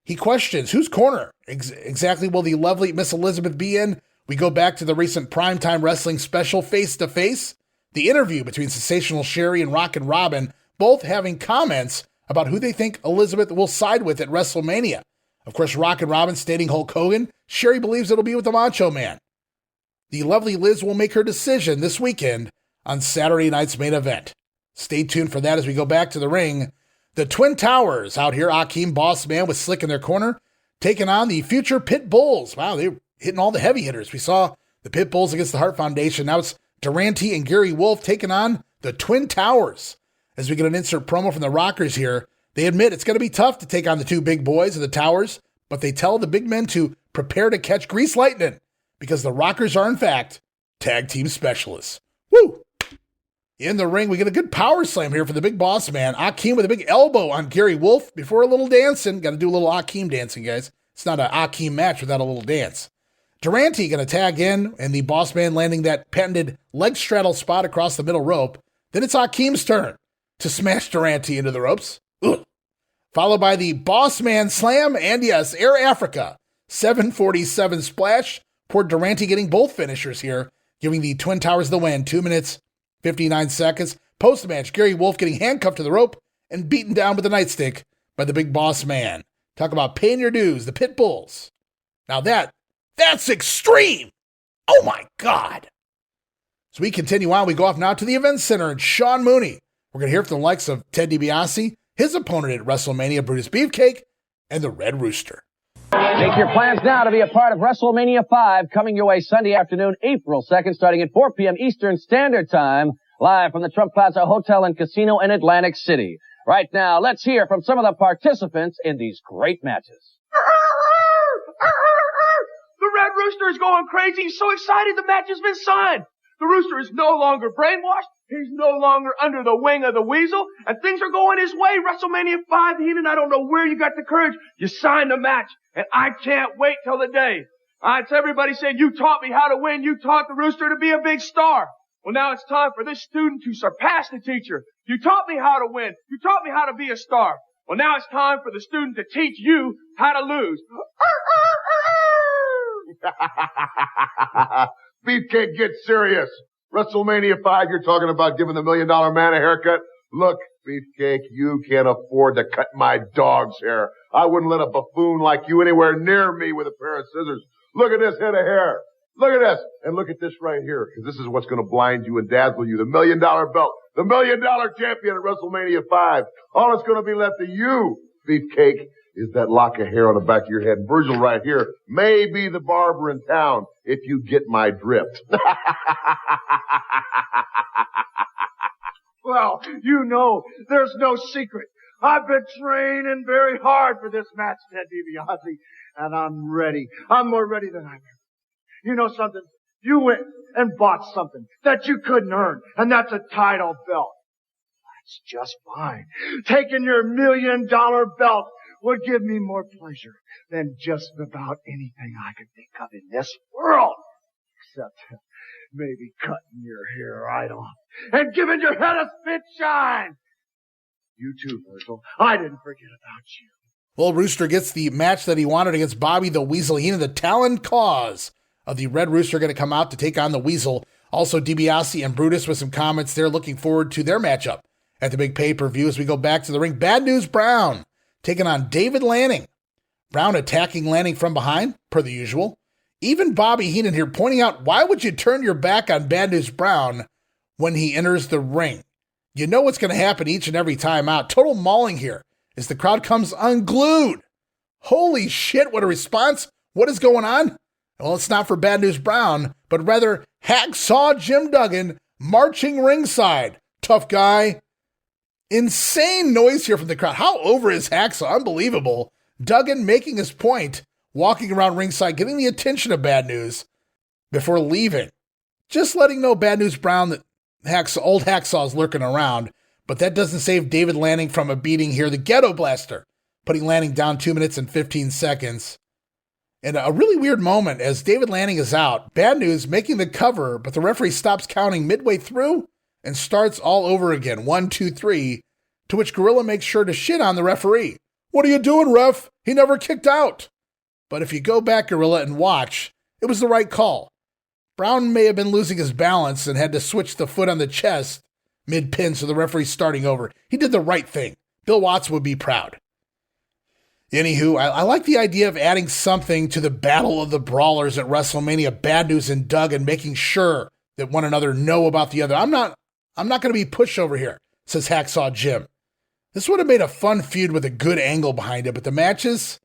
He questions whose corner exactly will the lovely Miss Elizabeth be in. We go back to the recent Primetime Wrestling special, Face to Face, the interview between Sensational Sherry and Rockin' Robin, both having comments about who they think Elizabeth will side with at WrestleMania. Of course, Rockin' Robin stating Hulk Hogan. Sherry believes it'll be with the Macho Man. The lovely Liz will make her decision this weekend on Saturday night's main event. Stay tuned for that as we go back to the ring. The Twin Towers out here, Akeem, Boss Man with Slick in their corner, taking on the future Pitbulls. Wow, they're hitting all the heavy hitters. We saw the Pitbulls against the Hart Foundation. Now it's Durante and Gary Wolf taking on the Twin Towers. As we get an insert promo from the Rockers here, they admit it's going to be tough to take on the two big boys of the Towers, but they tell the big men to prepare to catch grease lightning because the Rockers are, in fact, tag team specialists. Woo! In the ring, we get a good power slam here for the big boss man. Akeem with a big elbow on Gary Wolf before a little dancing. Got to do a little Akeem dancing, guys. It's not an Akeem match without a little dance. Durante going to tag in, and the boss man landing that patented leg straddle spot across the middle rope. Then it's Akeem's turn to smash Durante into the ropes. Ugh. Followed by the boss man slam, and yes, Air Africa 747 splash. Poor Durante getting both finishers here, giving the Twin Towers the win. 2 minutes, 59 seconds. Post-match, Gary Wolf getting handcuffed to the rope and beaten down with a nightstick by the big boss man. Talk about paying your dues, the Pitbulls. Now that's extreme. Oh my God. So we continue on. We go off now to the Event Center and Sean Mooney. We're going to hear from the likes of Ted DiBiase, his opponent at WrestleMania, Brutus Beefcake, and the Red Rooster. Make your plans now to be a part of WrestleMania 5, coming your way Sunday afternoon, April 2nd, starting at 4 p.m. Eastern Standard Time, live from the Trump Plaza Hotel and Casino in Atlantic City. Right now, let's hear from some of the participants in these great matches. The Red Rooster is going crazy. He's so excited the match has been signed. The Rooster is no longer brainwashed. He's no longer under the wing of the Weasel, and things are going his way. WrestleMania 5, Heenan, I don't know where you got the courage. You signed the match, and I can't wait till the day. It's everybody saying, you taught me how to win. You taught the Rooster to be a big star. Well, now it's time for this student to surpass the teacher. You taught me how to win. You taught me how to be a star. Well, now it's time for the student to teach you how to lose. Beefcake, get serious. WrestleMania 5, you're talking about giving the $1 Million Man a haircut? Look, Beefcake, you can't afford to cut my dog's hair. I wouldn't let a buffoon like you anywhere near me with a pair of scissors. Look at this head of hair. Look at this. And look at this right here, because this is what's going to blind you and dazzle you. The $1 Million belt. The $1 Million champion at WrestleMania 5. All that's going to be left of you, Beefcake, is that lock of hair on the back of your head. And Virgil right here may be the barber in town, if you get my drift. Well, you know, there's no secret. I've been training very hard for this match, Ted DiBiase, and I'm ready. I'm more ready than I've ever. You know something? You went and bought something that you couldn't earn, and that's a title belt. That's just fine. Taking your $1 million belt would give me more pleasure than just about anything I could think of in this world. Except maybe cutting your hair right off and giving your head a spit shine. You too, Virgil. I didn't forget about you. Well, Rooster gets the match that he wanted against Bobby the Weasel Heenan. The Talon Claws of the Red Rooster going to come out to take on the Weasel. Also, DiBiase and Brutus with some comments there, looking forward to their matchup at the big pay-per-view. As we go back to the ring, Bad News Brown taking on David Lanning. Brown attacking Lanning from behind, per the usual. Even Bobby Heenan here pointing out, why would you turn your back on Bad News Brown when he enters the ring? You know what's going to happen each and every time out. Total mauling here as the crowd comes unglued. Holy shit, what a response. What is going on? Well, it's not for Bad News Brown, but rather Hacksaw Jim Duggan marching ringside. Tough guy. Insane noise here from the crowd. How over is Hacksaw? Unbelievable. Duggan making his point, walking around ringside, getting the attention of Bad News before leaving. Just letting know Bad News Brown that old Hacksaw is lurking around, but that doesn't save David Lanning from a beating here. The Ghetto Blaster, putting Lanning down 2 minutes and 15 seconds. And a really weird moment as David Lanning is out. Bad News making the cover, but the referee stops counting midway through and starts all over again. 1, 2, 3, to which Gorilla makes sure to shit on the referee. What are you doing, ref? He never kicked out. But if you go back, Gorilla, and watch, it was the right call. Brown may have been losing his balance and had to switch the foot on the chest mid-pin, so the referee's starting over. He did the right thing. Bill Watts would be proud. Anywho, I like the idea of adding something to the Battle of the Brawlers at WrestleMania, Bad News and Doug, and making sure that one another know about the other. I'm not going to be pushover here, says Hacksaw Jim. This would have made a fun feud with a good angle behind it, but the matches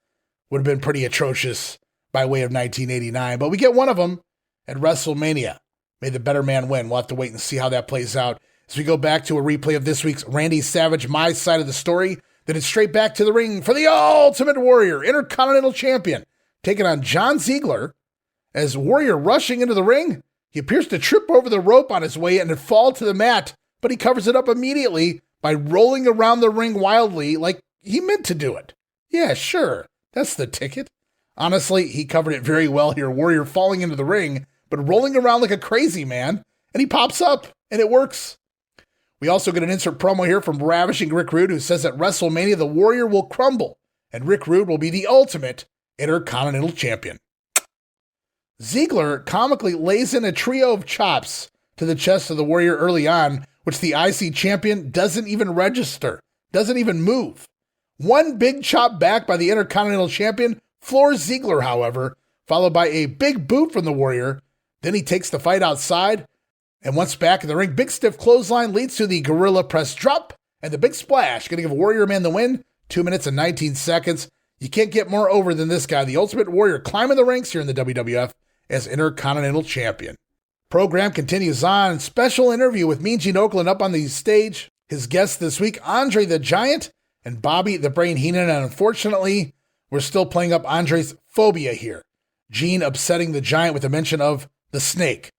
would have been pretty atrocious by way of 1989. But we get one of them at WrestleMania. May the better man win. We'll have to wait and see how that plays out. As we go back to a replay of this week's Randy Savage, My Side of the Story, then it's straight back to the ring for the Ultimate Warrior, Intercontinental Champion, taking on John Ziegler. As Warrior rushing into the ring, he appears to trip over the rope on his way in and fall to the mat, but he covers it up immediately by rolling around the ring wildly like he meant to do it. Yeah, sure, that's the ticket. Honestly, he covered it very well here. Warrior falling into the ring, but rolling around like a crazy man, and he pops up, and it works. We also get an insert promo here from Ravishing Rick Rude, who says at WrestleMania, the Warrior will crumble, and Rick Rude will be the ultimate Intercontinental Champion. Ziegler comically lays in a trio of chops to the chest of the Warrior early on, which the IC champion doesn't even register, doesn't even move. One big chop back by the Intercontinental Champion floors Ziegler, however, followed by a big boot from the Warrior. Then he takes the fight outside, and once back in the ring, big stiff clothesline leads to the Gorilla Press drop, and the big splash, going to give Warrior Man the win, 2 minutes and 19 seconds. You can't get more over than this guy, the Ultimate Warrior, climbing the ranks here in the WWF as Intercontinental Champion. Program continues on. Special interview with Mean Gene Okerlund up on the stage. His guests this week, Andre the Giant and Bobby the Brain Heenan, and unfortunately, we're still playing up Andre's phobia here. Gene upsetting the Giant with a mention of the snake.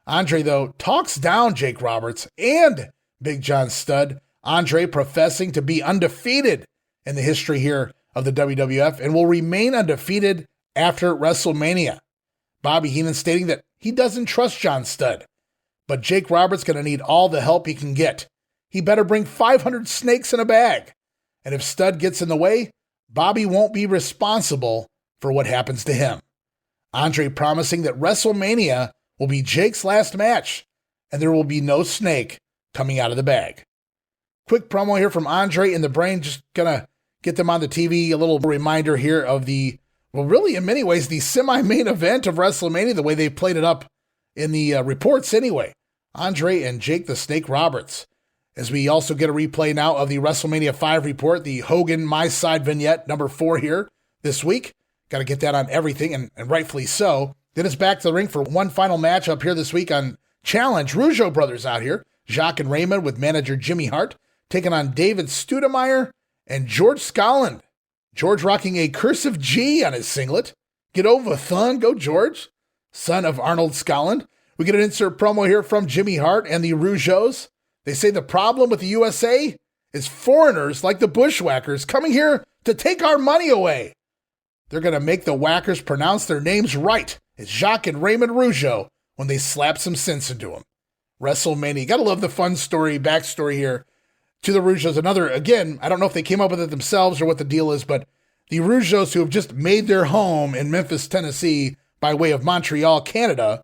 Andre, though, talks down Jake Roberts and Big John Studd. Andre professing to be undefeated in the history here of the WWF and will remain undefeated after WrestleMania. Bobby Heenan stating that he doesn't trust John Studd, but Jake Roberts going to need all the help he can get. He better bring 500 snakes in a bag. And if Studd gets in the way, Bobby won't be responsible for what happens to him. Andre promising that WrestleMania will be Jake's last match, and there will be no snake coming out of the bag. Quick promo here from Andre and the Brain, just gonna get them on the TV. A little reminder here of the, well, really in many ways, the semi-main event of WrestleMania, the way they played it up in the reports anyway. Andre and Jake the Snake Roberts. As we also get a replay now of the WrestleMania 5 report, the Hogan My Side vignette, number 4 here this week. Got to get that on everything, and rightfully so. Then it's back to the ring for one final match up here this week on Challenge. Rougeau brothers out here. Jacques and Raymond with manager Jimmy Hart taking on David Studemeyer and George Scotland. George rocking a cursive G on his singlet. Get over, thun. Go, George. Son of Arnold Scotland. We get an insert promo here from Jimmy Hart and the Rougeaus. They say the problem with the USA is foreigners like the Bushwhackers coming here to take our money away. They're going to make the Whackers pronounce their names right. It's Jacques and Raymond Rougeau when they slap some sense into them. WrestleMania. Got to love the fun story, backstory here to the Rougeaus. Another, again, I don't know if they came up with it themselves or what the deal is, but the Rougeaus who have just made their home in Memphis, Tennessee by way of Montreal, Canada,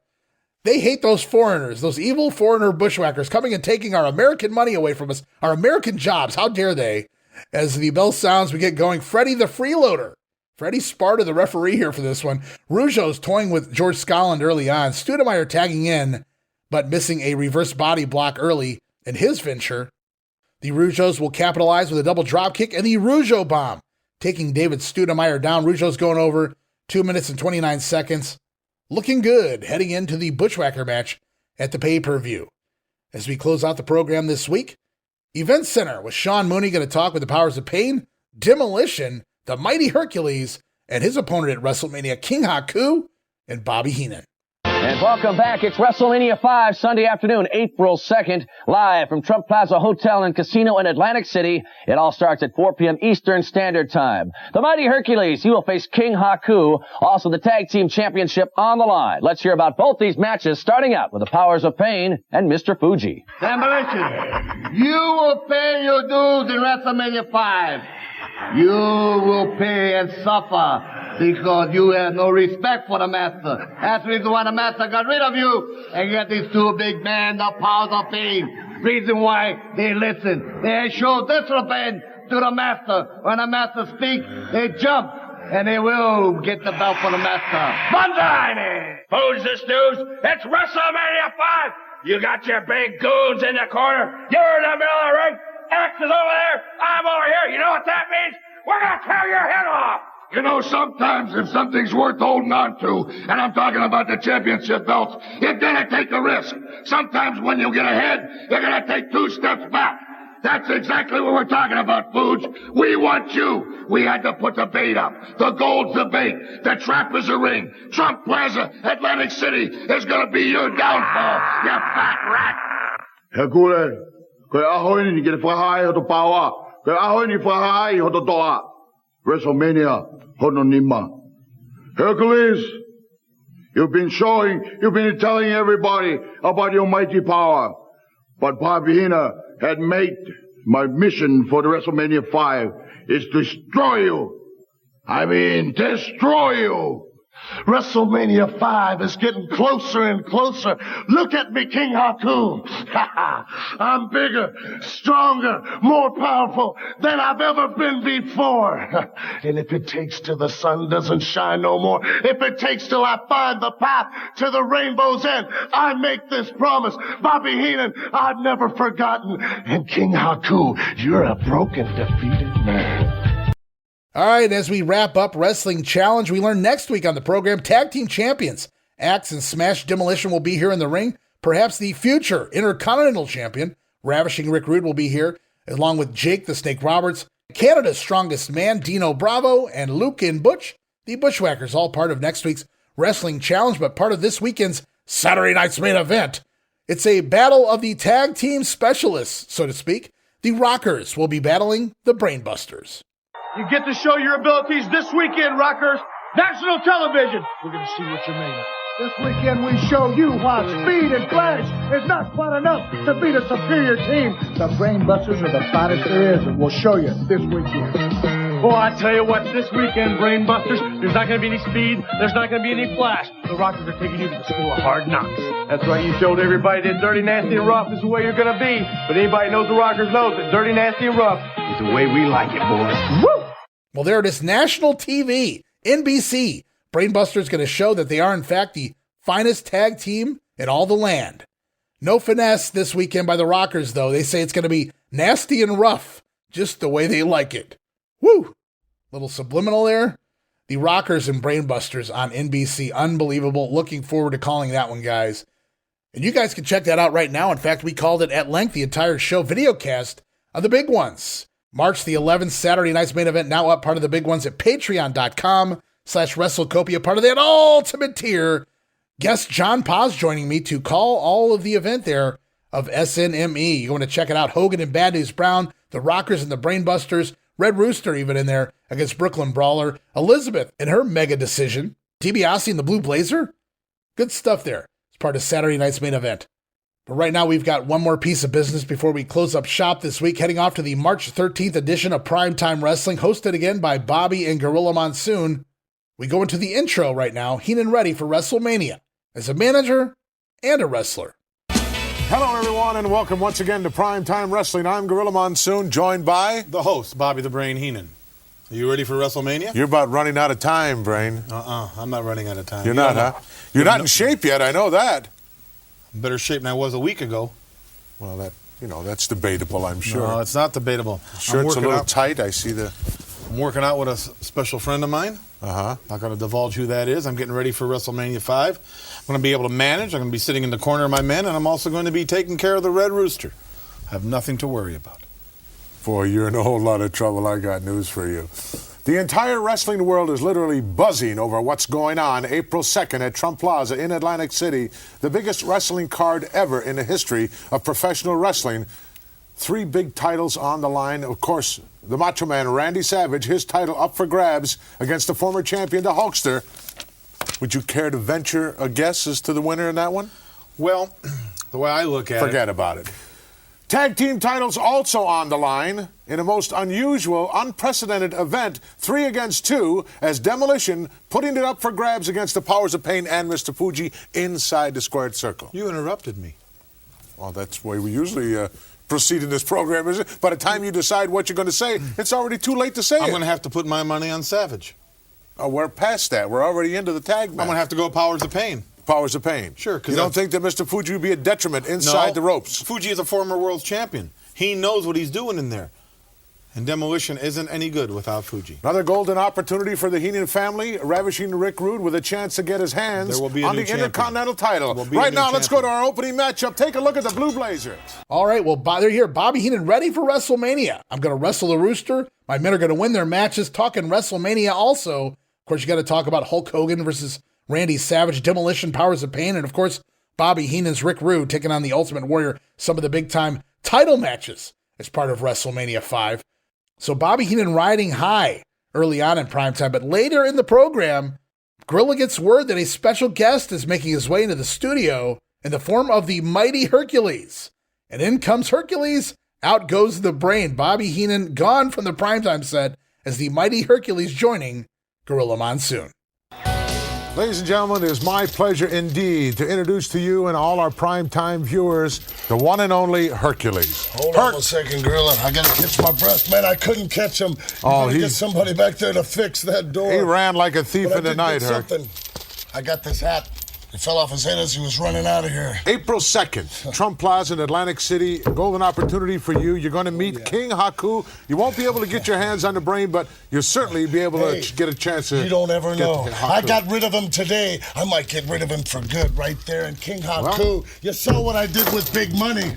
they hate those foreigners, those evil foreigner Bushwhackers coming and taking our American money away from us, our American jobs. How dare they? As the bell sounds, we get going. Freddie the Freeloader. Freddie Sparta, the referee here for this one. Rougeau's toying with George Scotland early on. Studemeyer tagging in, but missing a reverse body block early in his venture. The Rougeaus will capitalize with a double drop kick and the Rougeau bomb, taking David Studemeyer down. Rougeau's going over 2 minutes and 29 seconds. Looking good heading into the Bushwhacker match at the pay-per-view. As we close out the program this week, Event Center with Sean Mooney going to talk with the Powers of Pain, Demolition, the Mighty Hercules, and his opponent at WrestleMania, King Haku, and Bobby Heenan. And welcome back. It's WrestleMania 5, Sunday afternoon, April 2nd, live from Trump Plaza Hotel and Casino in Atlantic City. It all starts at 4 p.m. Eastern Standard Time. The mighty Hercules, he will face King Haku, also the Tag Team Championship on the line. Let's hear about both these matches, starting out with the Powers of Pain and Mr. Fuji. Demolition, you will pay your dues in WrestleMania 5. You will pay and suffer because you have no respect for the master. That's the reason why the master got rid of you and got these two big men, the Powers of Pain. Reason why they listen. They show disrespect to the master. When the master speaks, they jump. And they will get the belt for the master. Banzai! Who's this news? It's WrestleMania 5! You got your big goons in the corner. You're in the middle of the ring. X is over there. I'm over here. You know what that means? We're going to tear your head off. You know, sometimes if something's worth holding on to, and I'm talking about the championship belts, you're gonna take a risk. Sometimes when you get ahead, you're gonna take 2 steps back. That's exactly what we're talking about, Foods. We want you. We had to put the bait up. The gold's the bait. The trap is a ring. Trump Plaza, Atlantic City, is gonna be your downfall, you fat rat. Hercules, kaya ahoy ni gina fahay ho to pawa. Kaya ahoy ni fahay ho to toa. WrestleMania Hononima. Hercules, you've been telling everybody about your mighty power. But Bobby Heenan had made my mission for the WrestleMania 5 is to destroy you. I mean, destroy you. WrestleMania 5 is getting closer and closer. Look at me, King Haku. I'm bigger, stronger, more powerful than I've ever been before. And if it takes till the sun doesn't shine no more, if it takes till I find the path to the rainbow's end, I make this promise. Bobby Heenan, I've never forgotten. And King Haku, you're a broken, defeated man. All right, as we wrap up Wrestling Challenge, we learn next week on the program, Tag Team Champions Axe and Smash Demolition will be here in the ring. Perhaps the future Intercontinental Champion, Ravishing Rick Rude, will be here, along with Jake the Snake Roberts, Canada's Strongest Man, Dino Bravo, and Luke and Butch, the Bushwhackers, all part of next week's Wrestling Challenge, but part of this weekend's Saturday night's main event. It's a battle of the tag team specialists, so to speak. The Rockers will be battling the Brainbusters. You get to show your abilities this weekend, Rockers. National television. We're going to see what you're made of. This weekend we show you why speed and flash is not quite enough to beat a superior team. The Brainbusters are the finest there is, and we'll show you this weekend. Oh, I tell you what, this weekend, Brainbusters, there's not going to be any speed, there's not going to be any flash. The Rockers are taking you to the school of hard knocks. That's right, you showed everybody that dirty, nasty, and rough is the way you're going to be. But anybody knows the Rockers knows that dirty, nasty, and rough is the way we like it, boys. Woo! Well, there it is, national TV, NBC. Brainbusters going to show that they are, in fact, the finest tag team in all the land. No finesse this weekend by the Rockers, though. They say it's going to be nasty and rough, just the way they like it. Woo! Little subliminal there. The Rockers and Brainbusters on NBC. Unbelievable. Looking forward to calling that one, guys. And you guys can check that out right now. In fact, we called it at length, the entire show videocast of the big ones. March the 11th, Saturday night's main event, now up part of the big ones at patreon.com/WrestleCopia, part of that ultimate tier. Guest John Paz joining me to call all of the event there of SNME. You're going to check it out. Hogan and Bad News Brown, the Rockers and the Brainbusters, Red Rooster even in there against Brooklyn Brawler, Elizabeth in her mega decision, DiBiase in the Blue Blazer. Good stuff there. It's part of Saturday night's main event. But right now, we've got one more piece of business before we close up shop this week, heading off to the March 13th edition of Primetime Wrestling, hosted again by Bobby and Gorilla Monsoon. We go into the intro right now, Heenan ready for WrestleMania as a manager and a wrestler. Hello, everyone, and welcome once again to Primetime Wrestling. I'm Gorilla Monsoon, joined by the host, Bobby the Brain Heenan. Are you ready for WrestleMania? You're about running out of time, Brain. I'm not running out of time. You're not, huh? You're not in shape yet, I know that. Better shape than I was a week ago. Well, that's debatable, I'm sure. No, it's not debatable. Shirt's a little tight. I see I'm working out with a special friend of mine. Not going to divulge who that is. I'm getting ready for WrestleMania 5. I'm going to be able to manage. I'm going to be sitting in the corner of my men, and I'm also going to be taking care of the Red Rooster. I have nothing to worry about. Boy, you're in a whole lot of trouble. I got news for you. The entire wrestling world is literally buzzing over what's going on April 2nd at Trump Plaza in Atlantic City, the biggest wrestling card ever in the history of professional wrestling. 3 big titles on the line. Of course, the Macho Man, Randy Savage, his title up for grabs against the former champion, the Hulkster. Would you care to venture a guess as to the winner in that one? Well, the way I look at it... Forget about it. Tag team titles also on the line in a most unusual, unprecedented event, 3 against 2, as Demolition putting it up for grabs against the Powers of Pain and Mr. Fuji inside the squared circle. You interrupted me. Well, that's the way we usually proceed in this program, is it? By the time you decide what you're going to say, it's already too late to say it. I'm going to have to put my money on Savage. Oh, we're past that. We're already into the tag match. I'm going to have to go Powers of Pain. Powers of Pain. Sure. You don't think that Mr. Fuji would be a detriment inside the ropes? Fuji is a former world champion. He knows what he's doing in there. And Demolition isn't any good without Fuji. Another golden opportunity for the Heenan family, ravishing Rick Rude with a chance to get his hands on the Intercontinental title. Right now, let's go to our opening matchup. Take a look at the Blue Blazers. All right, well, they're here. Bobby Heenan ready for WrestleMania. I'm going to wrestle the Rooster. My men are going to win their matches. Talking WrestleMania also. Of course, you got to talk about Hulk Hogan versus Randy Savage, Demolition, Powers of Pain, and of course, Bobby Heenan's Rick Rude taking on the Ultimate Warrior, some of the big-time title matches as part of WrestleMania 5. So Bobby Heenan riding high early on in primetime, but later in the program, Gorilla gets word that a special guest is making his way into the studio in the form of the mighty Hercules. And in comes Hercules, out goes the Brain. Bobby Heenan gone from the primetime set as the mighty Hercules joining Gorilla Monsoon. Ladies and gentlemen, it is my pleasure indeed to introduce to you and all our primetime viewers the one and only Hercules. Hold on a second, Gorilla. I got to catch my breath, man. I couldn't catch him. Get somebody back there to fix that door. He ran like a thief in the night, Herc. I got this hat. It fell off his head as he was running out of here. April 2nd, Trump Plaza in Atlantic City. A golden opportunity for you. You're going to meet King Haku. You won't be able to get your hands on the Brain, but you'll certainly be able to get a chance to. You don't ever know. I got rid of him today. I might get rid of him for good right there. And King Haku, you saw what I did with big money.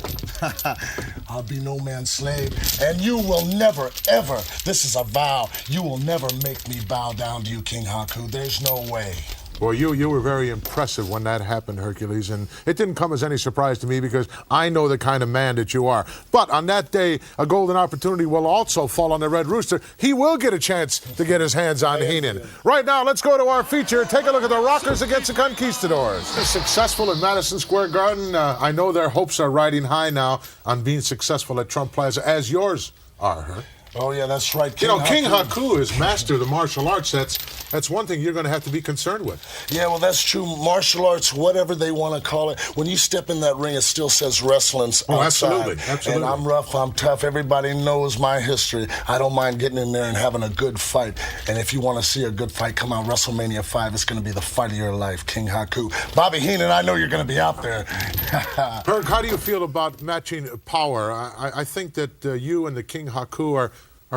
I'll be no man's slave. And you will never, ever, this is a vow, you will never make me bow down to you, King Haku. There's no way. Well, you were very impressive when that happened, Hercules, and it didn't come as any surprise to me because I know the kind of man that you are. But on that day, a golden opportunity will also fall on the Red Rooster. He will get a chance to get his hands on Heenan. Right now, let's go to our feature. Take a look at the Rockers against the Conquistadors. Successful in Madison Square Garden. I know their hopes are riding high now on being successful at Trump Plaza, as yours are, Herc. Oh, yeah, that's right. King Haku is master of the martial arts. That's one thing you're going to have to be concerned with. Yeah, well, that's true. Martial arts, whatever they want to call it. When you step in that ring, it still says wrestling outside. Absolutely. And I'm rough, I'm tough. Everybody knows my history. I don't mind getting in there and having a good fight. And if you want to see a good fight, come out WrestleMania 5. It's going to be the fight of your life, King Haku. Bobby Heenan, I know you're going to be out there. Herc, how do you feel about matching power? I think that you and the King Haku are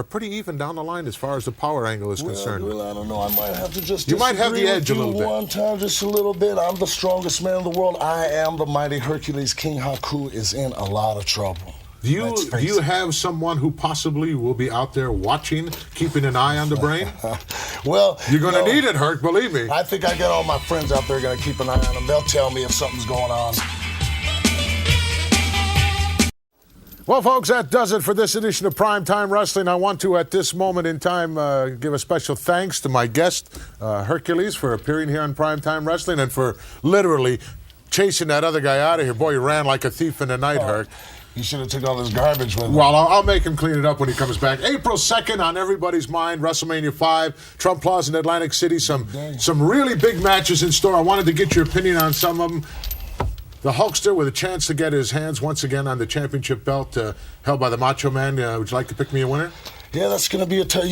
pretty even down the line as far as the power angle is concerned. Well, I don't know. I might have to just You might have the edge a little bit. One time, just a little bit. I'm the strongest man in the world. I am the mighty Hercules. King Haku is in a lot of trouble. Do you have someone who possibly will be out there watching, keeping an eye on the Brain? Well, you're going to need it, Herc, believe me. I think I got all my friends out there going to keep an eye on them. They'll tell me if something's going on. Well, folks, that does it for this edition of Primetime Wrestling. I want to, at this moment in time, give a special thanks to my guest, Hercules, for appearing here on Primetime Wrestling and for literally chasing that other guy out of here. Boy, he ran like a thief in the night, Herc. You should have took all this garbage with him. Well, I'll make him clean it up when he comes back. April 2nd on everybody's mind, WrestleMania 5, Trump Plaza in Atlantic City. Some really big matches in store. I wanted to get your opinion on some of them. The Hulkster with a chance to get his hands once again on the championship belt held by the Macho Man. Would you like to pick me a winner? Yeah, that's going to be a tough,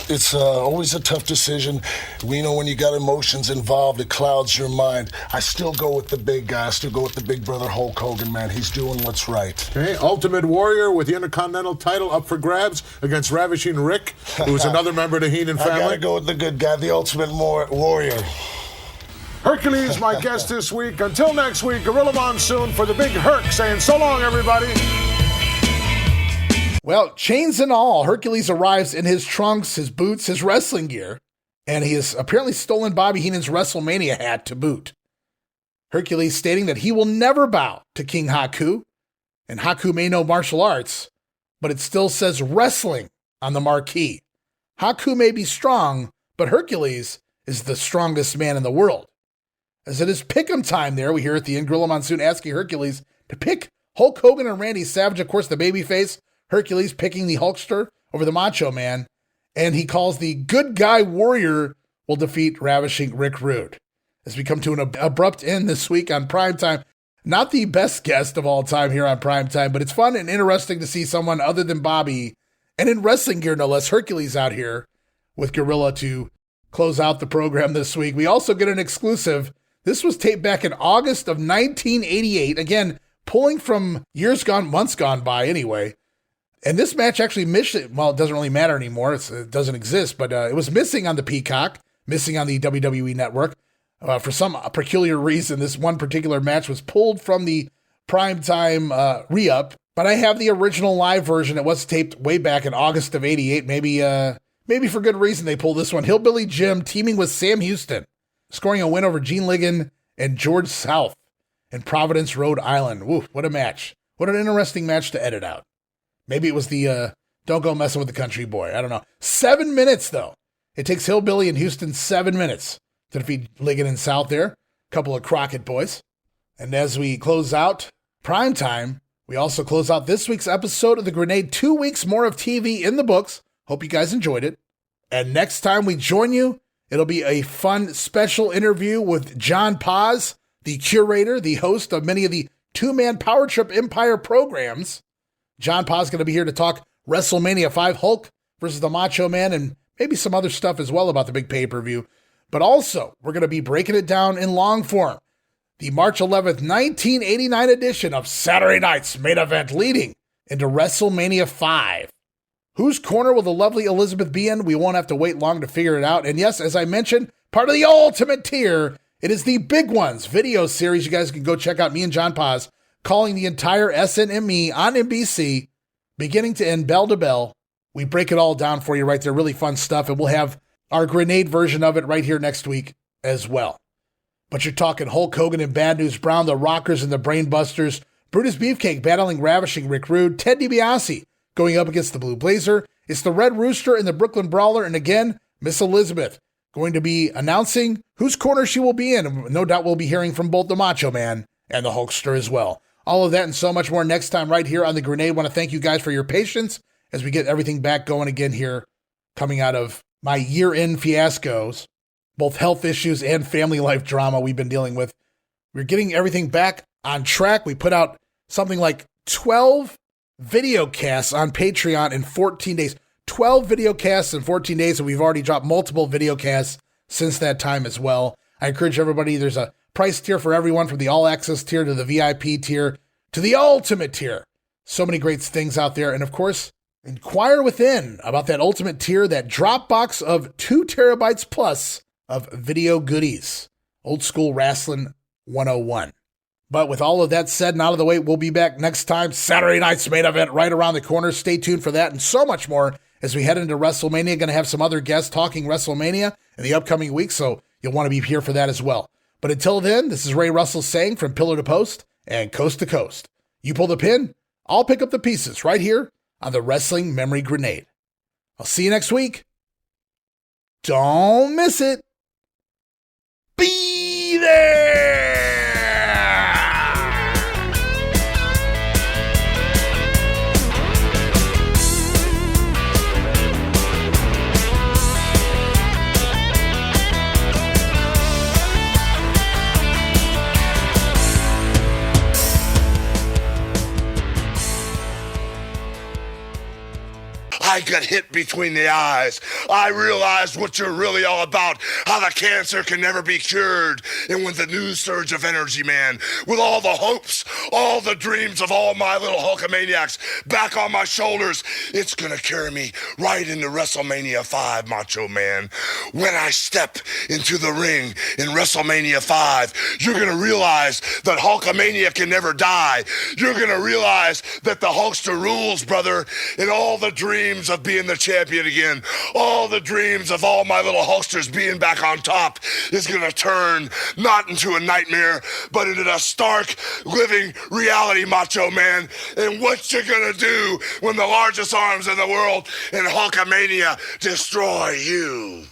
it's always a tough decision. We know when you got emotions involved, it clouds your mind. I still go with the big guy. I still go with the big brother Hulk Hogan, man. He's doing what's right. Okay, Ultimate Warrior with the Intercontinental title up for grabs against Ravishing Rick, who's another member of the Heenan family. I got to go with the good guy, the Ultimate Warrior. Hercules, my guest this week. Until next week, Gorilla Monsoon for the Big Herc saying so long, everybody. Well, chains and all, Hercules arrives in his trunks, his boots, his wrestling gear, and he has apparently stolen Bobby Heenan's WrestleMania hat to boot. Hercules stating that he will never bow to King Haku, and Haku may know martial arts, but it still says wrestling on the marquee. Haku may be strong, but Hercules is the strongest man in the world. As it is pick'em time there, we hear at the end Gorilla Monsoon asking Hercules to pick Hulk Hogan and Randy Savage, of course the babyface, Hercules picking the Hulkster over the Macho Man, and he calls the good guy warrior will defeat ravishing Rick Rude. As we come to an abrupt end this week on Primetime, not the best guest of all time here on Primetime, but it's fun and interesting to see someone other than Bobby, and in wrestling gear no less, Hercules out here with Gorilla to close out the program this week. We also get an exclusive. This was taped back in August of 1988. Again, pulling from months gone by anyway. And this match actually missed it. Well, it doesn't really matter anymore. It doesn't exist, but it was missing on the Peacock, missing on the WWE Network. For some peculiar reason, this one particular match was pulled from the Primetime re-up, but I have the original live version. It was taped way back in August of 88. Maybe for good reason they pulled this one. Hillbilly Jim teaming with Sam Houston, scoring a win over Gene Ligon and George South in Providence, Rhode Island. Woo, what a match. What an interesting match to edit out. Maybe it was the don't go messing with the country boy. I don't know. 7 minutes, though. It takes Hillbilly and Houston 7 minutes to defeat Ligon and South there. A couple of Crockett boys. And as we close out Primetime, we also close out this week's episode of The Grenade. 2 weeks more of TV in the books. Hope you guys enjoyed it. And next time we join you, it'll be a fun special interview with John Paz, the curator, the host of many of the two-man Power Trip Empire programs. John Paz is going to be here to talk WrestleMania 5, Hulk versus the Macho Man, and maybe some other stuff as well about the big pay-per-view. But also, we're going to be breaking it down in long form. The March 11th, 1989 edition of Saturday Night's Main Event leading into WrestleMania 5. Whose corner will the lovely Elizabeth be in? We won't have to wait long to figure it out. And yes, as I mentioned, part of the ultimate tier, it is the Big Ones video series. You guys can go check out me and John Paz calling the entire SNME on NBC, beginning to end, bell to bell. We break it all down for you right there. Really fun stuff. And we'll have our grenade version of it right here next week as well. But you're talking Hulk Hogan and Bad News Brown, the Rockers and the Brainbusters, Brutus Beefcake battling ravishing Rick Rude, Ted DiBiase going up against the Blue Blazer. It's the Red Rooster and the Brooklyn Brawler. And again, Miss Elizabeth going to be announcing whose corner she will be in. And no doubt we'll be hearing from both the Macho Man and the Hulkster as well. All of that and so much more next time right here on The Grenade. I want to thank you guys for your patience as we get everything back going again here, coming out of my year-end fiascos, both health issues and family life drama we've been dealing with. We're getting everything back on track. We put out something like 12 video casts on Patreon in 14 days. 12 video casts in 14 days, and we've already dropped multiple video casts since that time as well. I encourage everybody, there's a price tier for everyone, from the all-access tier to the VIP tier to the ultimate tier. So many great things out there. And of course, inquire within about that ultimate tier, that drop box of 2 terabytes plus of video goodies. Old school wrestling 101. But with all of that said and out of the way, we'll be back next time. Saturday Night's Main Event right around the corner. Stay tuned for that and so much more as we head into WrestleMania. Going to have some other guests talking WrestleMania in the upcoming weeks, so you'll want to be here for that as well. But until then, this is Ray Russell saying from pillar to post and coast to coast. You pull the pin, I'll pick up the pieces right here on the Wrestling Memory Grenade. I'll see you next week. Don't miss it. Be there! I got hit between the eyes. I realized what you're really all about, how the cancer can never be cured. And with the new surge of energy, man, with all the hopes, all the dreams of all my little Hulkamaniacs back on my shoulders, it's gonna carry me right into WrestleMania 5, Macho Man. When I step into the ring in WrestleMania 5, you're gonna realize that Hulkamania can never die. You're gonna realize that the Hulkster rules, brother, and all the dreams of being the champion again, all the dreams of all my little Hulksters being back on top is gonna turn not into a nightmare, but into a stark, living reality, Macho Man. And what you gonna do when the largest arms in the world and Hulkamania destroy you?